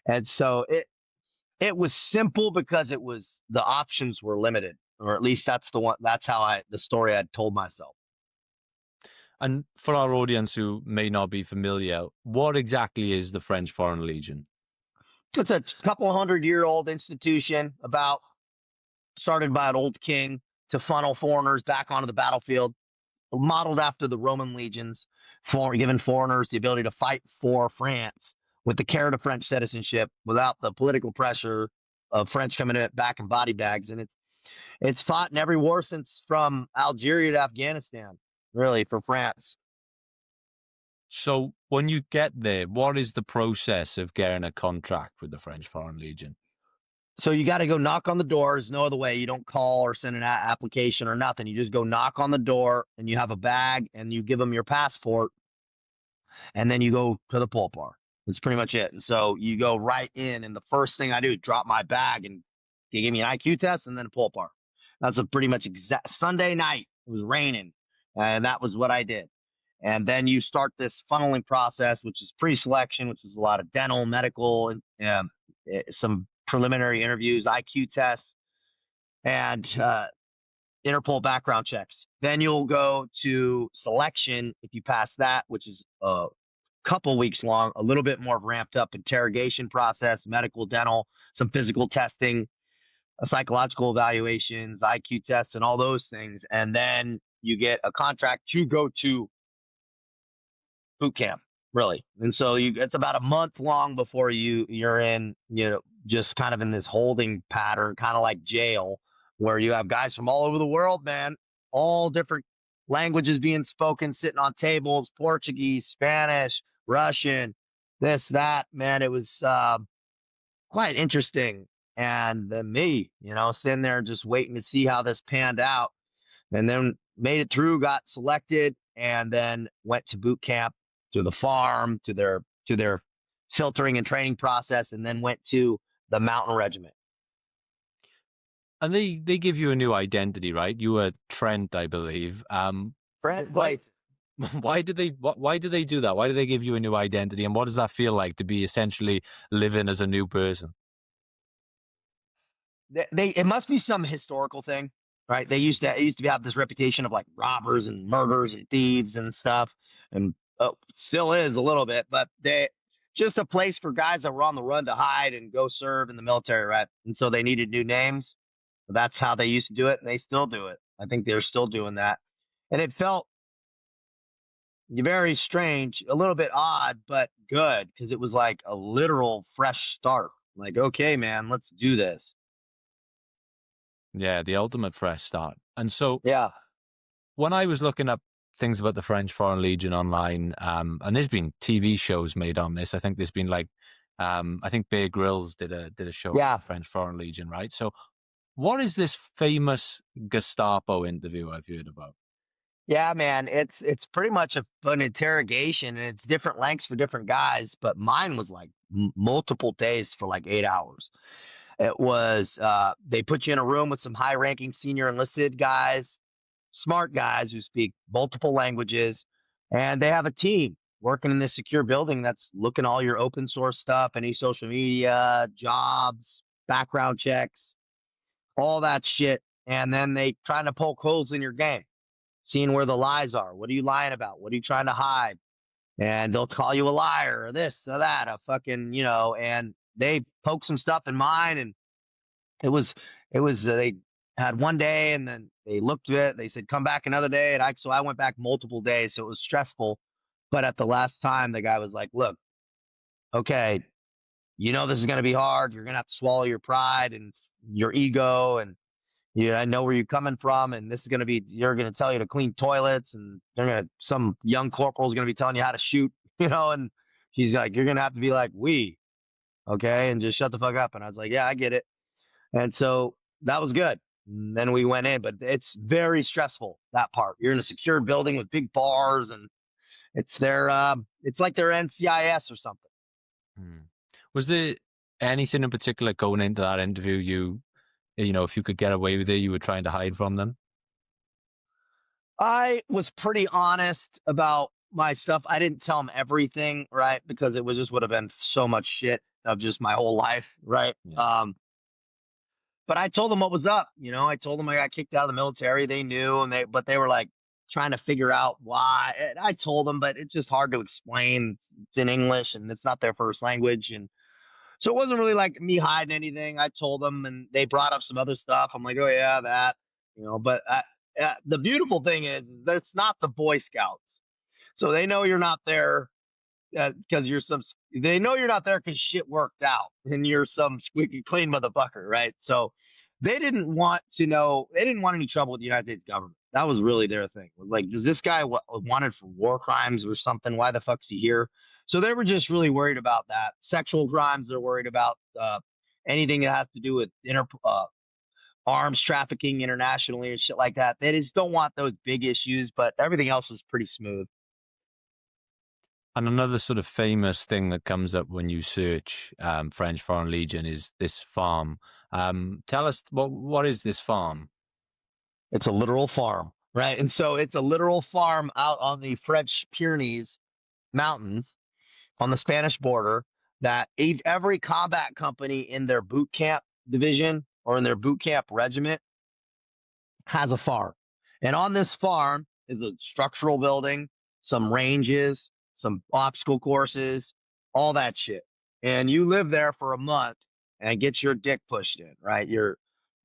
and so it was simple because the options were limited, or at least that's the story I'd told myself. And for our audience who may not be familiar, what exactly is the French Foreign Legion? It's a couple 100-year-old institution started by an old king to funnel foreigners back onto the battlefield, modeled after the Roman legions, giving foreigners the ability to fight for France with the carrot of French citizenship without the political pressure of French coming back in body bags. And it's fought in every war since from Algeria to Afghanistan, really, for France. So when you get there, what is the process of getting a contract with the French Foreign Legion? So you got to go knock on the doors. No other way. You don't call or send an application or nothing. You just go knock on the door and you have a bag and you give them your passport and then you go to the pull bar. That's pretty much it. And so you go right in, and the first thing I do is drop my bag, and they give me an IQ test and then a pull bar. That's a pretty much exact Sunday night. It was raining, and that was what I did. And then you start this funneling process, which is pre-selection, which is a lot of dental, medical, and some preliminary interviews, IQ tests, and Interpol background checks. Then you'll go to selection if you pass that, which is couple weeks long, a little bit more ramped up interrogation process, medical, dental, some physical testing, psychological evaluations, IQ tests, and all those things. And then you get a contract to go to boot camp, really. And so it's about a month long before you're in, just kind of in this holding pattern, kind of like jail, where you have guys from all over the world, man, all different languages being spoken, sitting on tables, Portuguese, Spanish, Russian, this, that, man. It was quite interesting. And then me, sitting there just waiting to see how this panned out, and then made it through, got selected, and then went to boot camp, to the farm, to their filtering and training process, and then went to the mountain regiment. And they give you a new identity, right? You were Trent, I believe. Trent, why did they do that? Why do they give you a new identity? And what does that feel like to be essentially living as a new person? It must be some historical thing, right? It used to have this reputation of like robbers and murderers and thieves and stuff, and still is a little bit, but just a place for guys that were on the run to hide and go serve in the military, right? And so they needed new names. That's how they used to do it, and they still do it. I think they're still doing that. And it felt very strange, a little bit odd, but good because it was like a literal fresh start. Like, okay, man, let's do this. Yeah, the ultimate fresh start. And so Yeah. when I was looking up things about the French Foreign Legion online, and there's been TV shows made on this. I think there's been like, I think Bear Grylls did a show on Yeah. the French Foreign Legion, right? So what is this famous Gestapo interview I've heard about? Yeah, man, it's pretty much an interrogation, and it's different lengths for different guys. But mine was like multiple days for like 8 hours. It was they put you in a room with some high-ranking senior enlisted guys, smart guys who speak multiple languages, and they have a team working in this secure building that's looking all your open source stuff, any social media, jobs, background checks, all that shit. And then they trying to poke holes in your game, seeing where the lies are. What are you lying about? What are you trying to hide? And they'll call you a liar or this or that, a fucking, and they poke some stuff in mine. And it was, they had one day and then they looked at it. They said, come back another day. And so I went back multiple days. So it was stressful. But at the last time, the guy was like, look, okay, this is going to be hard. You're going to have to swallow your pride and your ego. And I know where you're coming from, and this is going to be, you're going to tell you to clean toilets, and some young corporal is going to be telling you how to shoot, and he's like, you're going to have to be like, okay, and just shut the fuck up. And I was like, yeah, I get it. And so that was good. And then we went in, but it's very stressful, that part. You're in a secured building with big bars, and it's it's like their NCIS or something. Was there anything in particular going into that interview if you could get away with it, you were trying to hide from them? I was pretty honest about my stuff. I didn't tell them everything, right? Because it would have been so much shit of just my whole life, right? Yeah. But I told them what was up. I told them I got kicked out of the military. They knew, but they were like trying to figure out why. And I told them, but it's just hard to explain. It's in English and it's not their first language, and so it wasn't really like me hiding anything. I told them, and they brought up some other stuff. I'm like, oh yeah, that, But the beautiful thing is that it's not the Boy Scouts, so they know you're not there because you're some. They know you're not there because shit worked out, and you're some squeaky clean motherfucker, right? So they didn't want to know. They didn't want any trouble with the United States government. That was really their thing. Like, does this guy wanted for war crimes or something? Why the fuck's he here? So they were just really worried about that. Sexual crimes, they're worried about anything that has to do with arms trafficking internationally and shit like that. They just don't want those big issues, but everything else is pretty smooth. And another sort of famous thing that comes up when you search French Foreign Legion is this farm. Tell us, what is this farm? It's a literal farm, right? And so it's a literal farm out on the French Pyrenees Mountains on the Spanish border that every combat company in their boot camp division or in their boot camp regiment has a farm. And on this farm is a structural building, some ranges, some obstacle courses, all that shit. And you live there for a month and get your dick pushed in, right? Your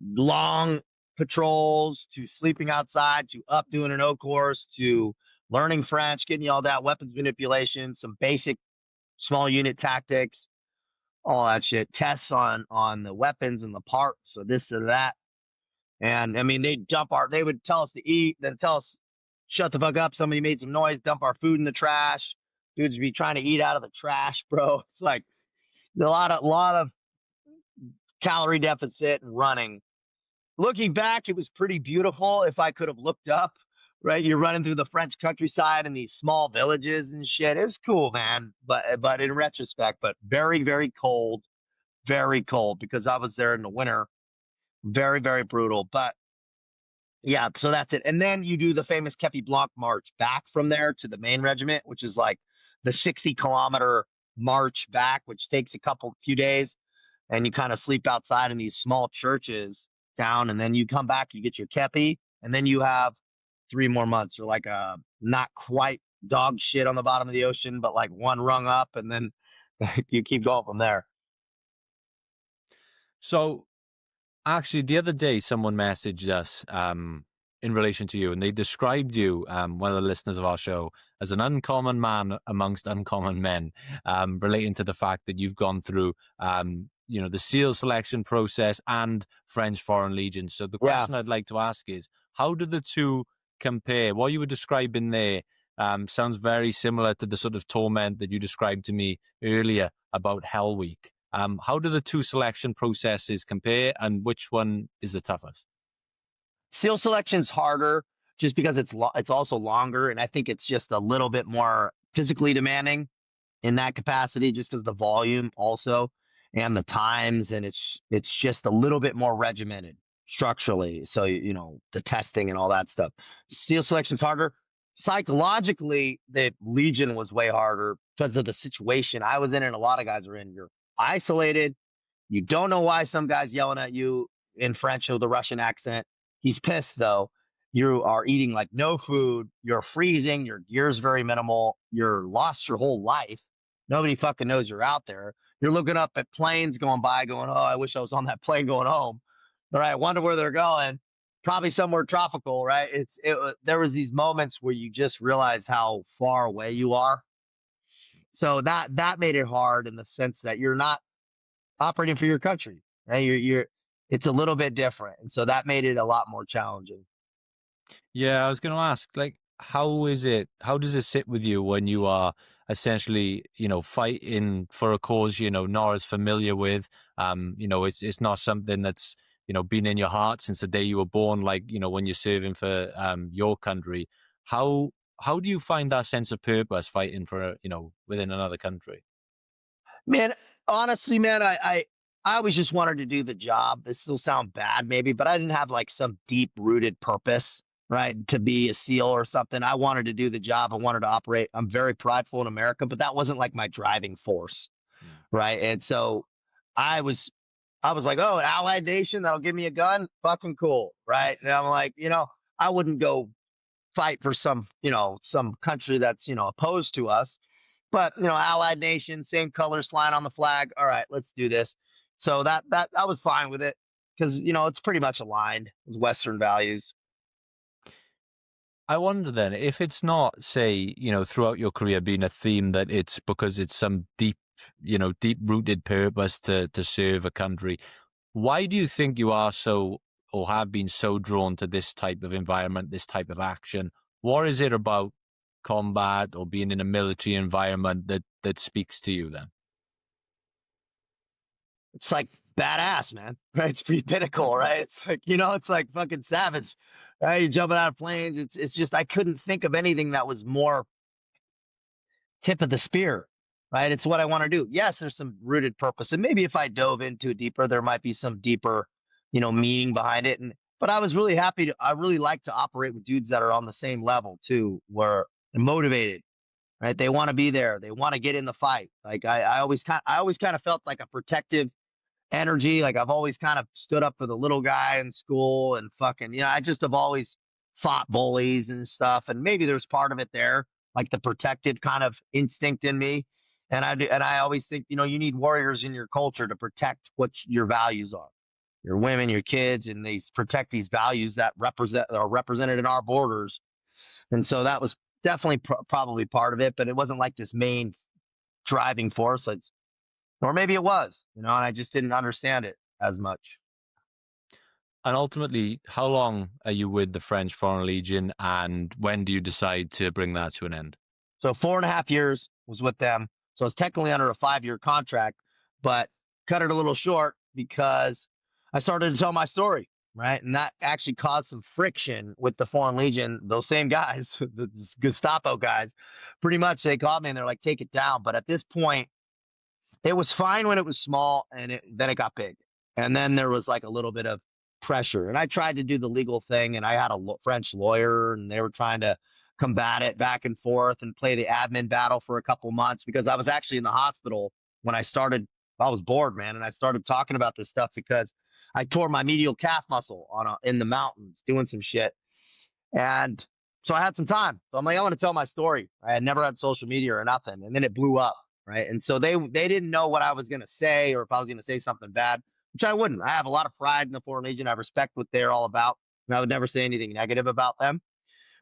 long patrols to sleeping outside to up doing an O course to learning French, getting you all that weapons manipulation, some basic small unit tactics, all that shit. Tests on the weapons and the parts, so this or that. And I mean, they would tell us to eat, then tell us, shut the fuck up. Somebody made some noise, dump our food in the trash. Dudes be trying to eat out of the trash, bro. It's like a lot of calorie deficit and running. Looking back, it was pretty beautiful. If I could have looked up, right? You're running through the French countryside in these small villages and shit. It's cool, man. But in retrospect, but very, very cold because I was there in the winter. Very, very brutal. But yeah, so that's it. And then you do the famous Kepi Blanc march back from there to the main regiment, which is like the 60-kilometer march back, which takes few days. And you kind of sleep outside in these small churches down. And then you come back, you get your Kepi, and then you have 3 more months or like a not quite dog shit on the bottom of the ocean, but like one rung up. And then You keep going from there. So actually, the other day, someone messaged us in relation to you, and they described you, one of the listeners of our show, as an uncommon man amongst uncommon men, relating to the fact that you've gone through, the SEAL selection process and French Foreign Legion. So the Yeah. question I'd like to ask is, how do the two compare? What you were describing there sounds very similar to the sort of torment that you described to me earlier about Hell Week. How do the two selection processes compare, and which one is the toughest? SEAL selection's harder just because it's also longer, and I think it's just a little bit more physically demanding in that capacity, just because the volume also and the times, and it's just a little bit more regimented structurally. So the testing and all that stuff. SEAL selection's harder. Psychologically, the Legion was way harder because of the situation I was in, and a lot of guys are in. You're isolated. You don't know why some guy's yelling at you in French with a Russian accent. He's pissed though. You are eating like no food. You're freezing. Your gear's very minimal. You're lost your whole life. Nobody fucking knows you're out there. You're looking up at planes going by, going, "Oh, I wish I was on that plane going home." All right, wonder where they're going. Probably somewhere tropical, right? There was these moments where you just realize how far away you are. So that made it hard in the sense that you're not operating for your country, right? It's a little bit different, and so that made it a lot more challenging. Yeah, I was going to ask, like, how is it? How does it sit with you when you are essentially, fighting for a cause, not as familiar with? It's not something that's been in your heart since the day you were born. Like, when you're serving for your country, how how do you find that sense of purpose fighting for within another country? Man, honestly, man, I always just wanted to do the job. This will sound bad, maybe, but I didn't have like some deep rooted purpose, right, to be a SEAL or something. I wanted to do the job. I wanted to operate. I'm very prideful in America, but that wasn't like my driving force, Mm. right? And so I was I was like, oh, an allied nation that'll give me a gun, fucking cool, right? And I'm like, I wouldn't go fight for some country that's opposed to us, but allied nation, same colors flying on the flag. All right, let's do this. So that I was fine with it because it's pretty much aligned with Western values. I wonder then if it's not, say, throughout your career being a theme that it's because it's some deep, deep rooted purpose to serve a country. Why do you think you are so or have been so drawn to this type of environment, this type of action? What is it about combat or being in a military environment that speaks to you then? It's like badass, man. Right? It's pretty pinnacle, right? It's like it's like fucking savage, right? You're jumping out of planes. It's just I couldn't think of anything that was more tip of the spear, right? It's what I want to do. Yes, there's some rooted purpose, and maybe if I dove into it deeper, there might be some deeper, meaning behind it. But I was really happy to. I really like to operate with dudes that are on the same level too, where they're motivated, right? They want to be there. They want to get in the fight. Like I always kind of felt like a protective energy. Like I've always kind of stood up for the little guy in school and fucking, I just have always fought bullies and stuff. And maybe there's part of it there, like the protective kind of instinct in me. And I always think, you need warriors in your culture to protect what your values are. Your women, your kids, and they protect these values that are represented in our borders. And so that was definitely probably part of it, but it wasn't like this main driving force. Or maybe it was, and I just didn't understand it as much. And ultimately, how long are you with the French Foreign Legion, and when do you decide to bring that to an end? So 4.5 years was with them. So it's technically under a 5-year contract, but cut it a little short because I started to tell my story, right? And that actually caused some friction with the Foreign Legion. Those same guys, the Gestapo guys, pretty much they called me and they're like, take it down. But at this point, it was fine when it was small, and then it got big. And then there was like a little bit of pressure. And I tried to do the legal thing, and I had a French lawyer, and they were trying to combat it back and forth and play the admin battle for a couple months because I was actually in the hospital when I started. I was bored, man, and I started talking about this stuff because I tore my medial calf muscle in the mountains doing some shit. And so I had some time. So I'm like, I want to tell my story. I had never had social media or nothing. And then it blew up. right? And so they didn't know what I was going to say or if I was going to say something bad, which I wouldn't. I have a lot of pride in the Foreign Legion. I respect what they're all about, and I would never say anything negative about them.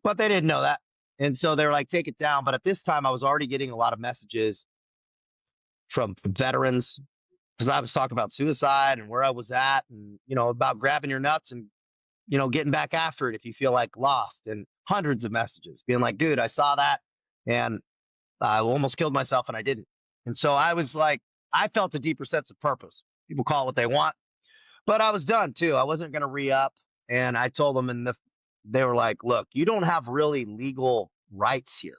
But they didn't know that, and so they were like, "Take it down." But at this time, I was already getting a lot of messages from veterans because I was talking about suicide and where I was at, and about grabbing your nuts and getting back after it if you feel like lost, and hundreds of messages being like, "Dude, I saw that, and I almost killed myself, and I didn't." And so I was like, I felt a deeper sense of purpose. People call it what they want, but I was done too. I wasn't going to re up, and I told them, and they were like, "Look, you don't have really legal rights here.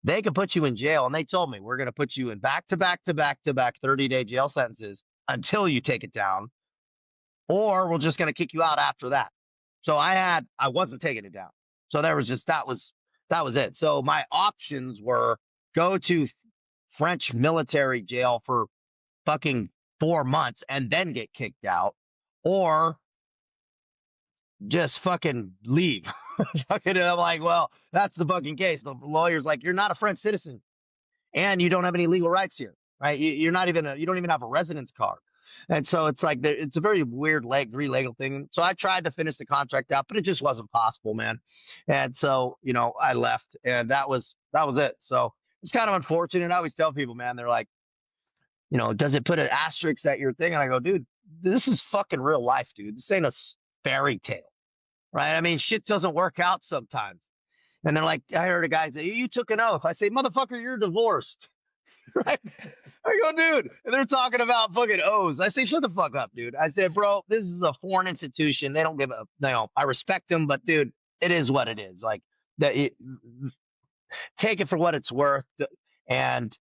They could put you in jail." And they told me, "We're going to put you in back to back to back to back 30-day jail sentences until you take it down, or we're just going to kick you out after that." So I wasn't taking it down. So that was it. So my options were go to French military jail for fucking 4 months and then get kicked out, or just fucking leave. Fucking, I'm like, well, that's the fucking case. The lawyer's like, "You're not a French citizen and you don't have any legal rights here, right? You're not even you don't even have a residence card." And so it's like it's a very weird legal thing. So I tried to finish the contract out, but it just wasn't possible, man. And so I left, and that was it. So it's kind of unfortunate. I always tell people, man, they're like, "Does it put an asterisk at your thing?" And I go, "Dude, this is fucking real life, dude. This ain't a fairy tale, right? I mean, shit doesn't work out sometimes." And they're like, I heard a guy say, "You took an oath." I say, "Motherfucker, you're divorced." Right? I go, "Dude," and they're talking about fucking oaths. I say, "Shut the fuck up, dude." I said, "Bro, this is a foreign institution. They don't give a, I respect them, but dude, it is what it is. Like that, take it for what it's worth." And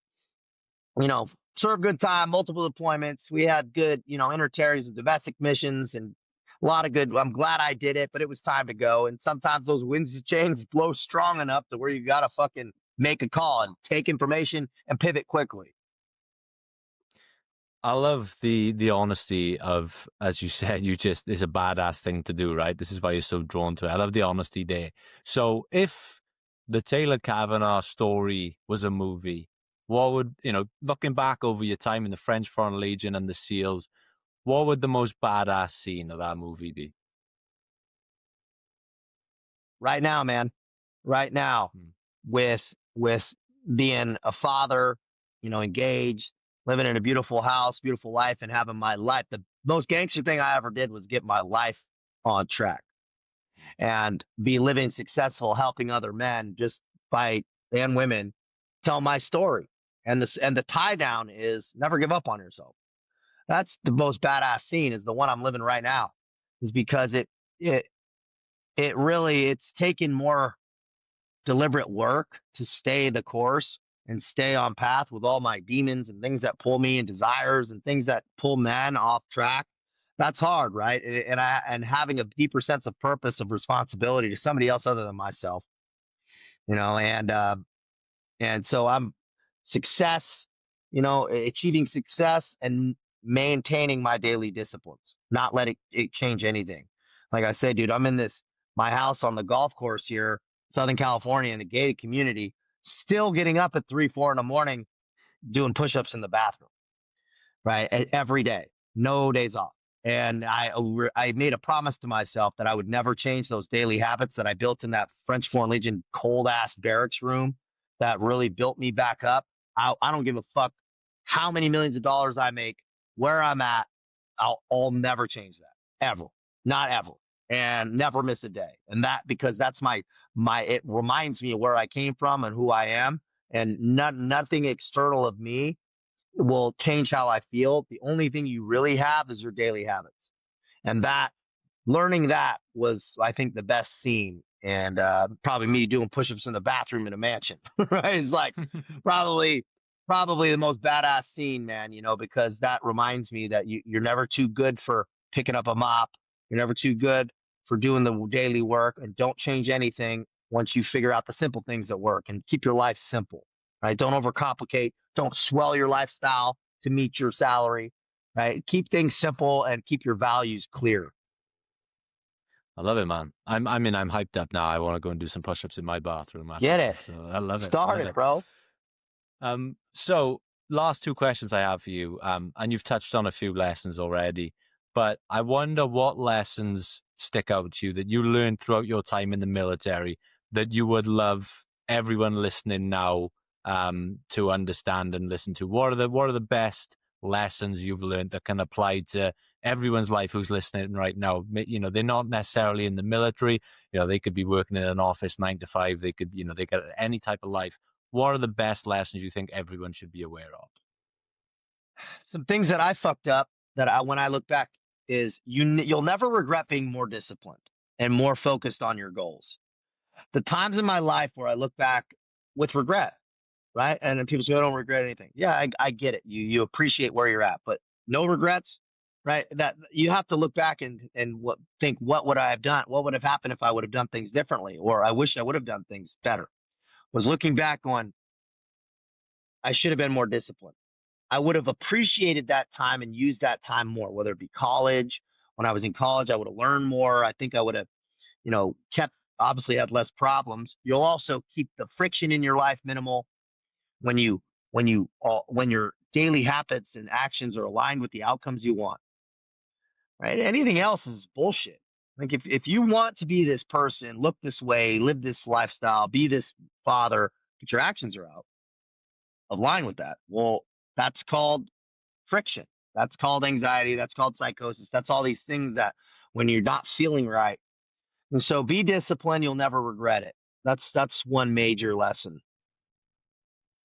serve good time, multiple deployments. We had good, interterries of domestic missions and a lot of good. I'm glad I did it, but it was time to go. And sometimes those winds of change blow strong enough to where you got to fucking make a call and take information and pivot quickly. I love the honesty of, as you said, it's a badass thing to do, right? This is why you're so drawn to it. I love the honesty there. So if the Taylor Cavanaugh story was a movie, what would, looking back over your time in the French Foreign Legion and the SEALs, what would the most badass scene of that movie be? Right now, man, right now, with being a father, engaged, living in a beautiful house, beautiful life, and having my life. The most gangster thing I ever did was get my life on track and be living successful, helping other men just by and women tell my story. And the tie down is never give up on yourself. That's the most badass scene, is the one I'm living right now, is because it really, it's taken more deliberate work to stay the course and stay on path with all my demons and things that pull me and desires and things that pull men off track. That's hard, right? And having a deeper sense of purpose, of responsibility to somebody else other than myself, and so I'm success, achieving success and maintaining my daily disciplines, not letting it change anything. Like I said, dude, I'm in my house on the golf course here, Southern California, in a gated community, still getting up at 3, 4 in the morning, doing push-ups in the bathroom, right? Every day, no days off. And I made a promise to myself that I would never change those daily habits that I built in that French Foreign Legion cold ass barracks room that really built me back up. I don't give a fuck how many millions of dollars I make, where I'm at. I'll never change that, ever, not ever, and never miss a day. And that, because that's it reminds me of where I came from and who I am, and nothing external of me will change how I feel. The only thing you really have is your daily habits. And learning that was, I think, the best scene. And probably me doing push-ups in the bathroom in a mansion, right? It's like probably the most badass scene, man, because that reminds me that you're never too good for picking up a mop. You're never too good for doing the daily work, and don't change anything once you figure out the simple things that work, and keep your life simple, right? Don't overcomplicate. Don't swell your lifestyle to meet your salary, right? Keep things simple and keep your values clear. I love it, man. I'm hyped up now. I want to go and do some push-ups in my bathroom, man. Get it. So I love it. Start it, bro. So last two questions I have for you, and you've touched on a few lessons already, but I wonder what lessons stick out to you that you learned throughout your time in the military that you would love everyone listening now to understand and listen to. What are the best lessons you've learned that can apply to everyone's life who's listening right now? You know, they're not necessarily in the military. You know, they could be working in an office 9 to 5. They could, you know, they got any type of life. What are the best lessons you think everyone should be aware of? Some things that I fucked up that when I look back is you'll never regret being more disciplined and more focused on your goals. The times in my life where I look back with regret, right? And then people say, I don't regret anything. Yeah, I get it. You appreciate where you're at, but no regrets, right? That you have to look back and think, what would I have done? What would have happened if I would have done things differently? Or I wish I would have done things better. Was looking back on, I should have been more disciplined. I would have appreciated that time and used that time more, whether it be college. When I was in college, I would have learned more. I think I would have, kept, obviously had less problems. You'll also keep the friction in your life minimal when when your daily habits and actions are aligned with the outcomes you want, right? Anything else is bullshit. Like if you want to be this person, look this way, live this lifestyle, be this father, but your actions are out of line with that. Well, that's called friction. That's called anxiety. That's called psychosis. That's all these things that when you're not feeling right. And so be disciplined. You'll never regret it. That's one major lesson.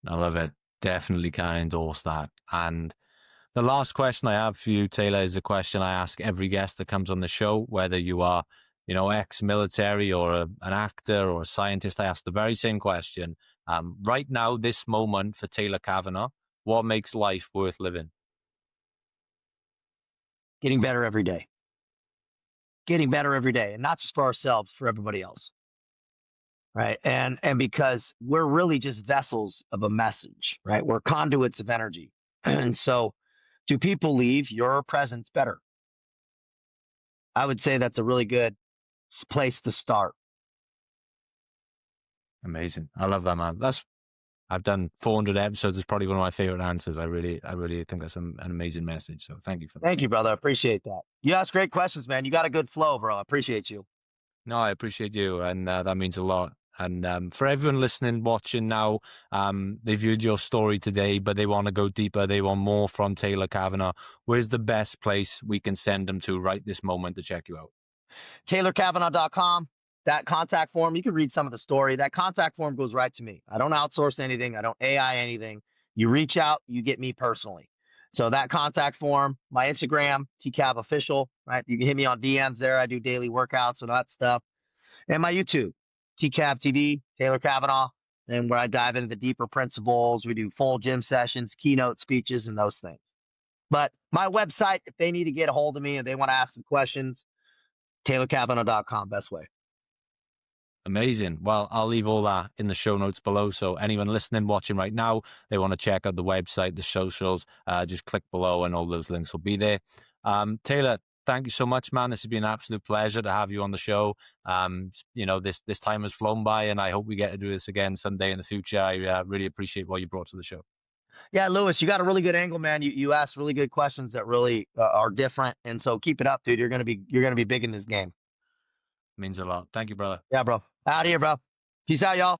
I love it. Definitely can endorse that. And the last question I have for you, Taylor, is a question I ask every guest that comes on the show, whether you are, you know, ex-military or an actor or a scientist. I ask the very same question. Right now, this moment for Taylor Cavanaugh, what makes life worth living? Getting better every day. Getting better every day, and not just for ourselves, for everybody else. Right. And because we're really just vessels of a message, right? We're conduits of energy. And so do people leave your presence better? I would say that's a really good place to start. Amazing. I love that, man. I've done 400 episodes. It's probably one of my favorite answers. I really think that's an amazing message. So thank you for that. Thank you, brother. I appreciate that. You ask great questions, man. You got a good flow, bro. I appreciate you. No, I appreciate you, and that means a lot. And for everyone listening, watching now, they viewed your story today, but they want to go deeper. They want more from Taylor Cavanaugh. Where's the best place we can send them to right this moment to check you out? TaylorCavanaugh.com. That contact form, you can read some of the story. That contact form goes right to me. I don't outsource anything. I don't AI anything. You reach out, you get me personally. So that contact form, my Instagram, TCAV official, right? You can hit me on DMs there. I do daily workouts and that stuff. And my YouTube, TCAV TV, Taylor Cavanaugh, and where I dive into the deeper principles. We do full gym sessions, keynote speeches, and those things. But my website, if they need to get a hold of me and they want to ask some questions, TaylorCavanaugh.com, best way. Amazing. Well, I'll leave all that in the show notes below. So anyone listening, watching right now, they want to check out the website, the socials, just click below and all those links will be there. Taylor, thank you so much, man. This has been an absolute pleasure to have you on the show. You know, this time has flown by and I hope we get to do this again someday in the future. I really appreciate what you brought to the show. Yeah, Lewis, you got a really good angle, man. You asked really good questions that really are different. And so keep it up, dude. You're going to be big in this game. Means a lot. Thank you, brother. Yeah, bro. Out of here, bro. Peace out, y'all.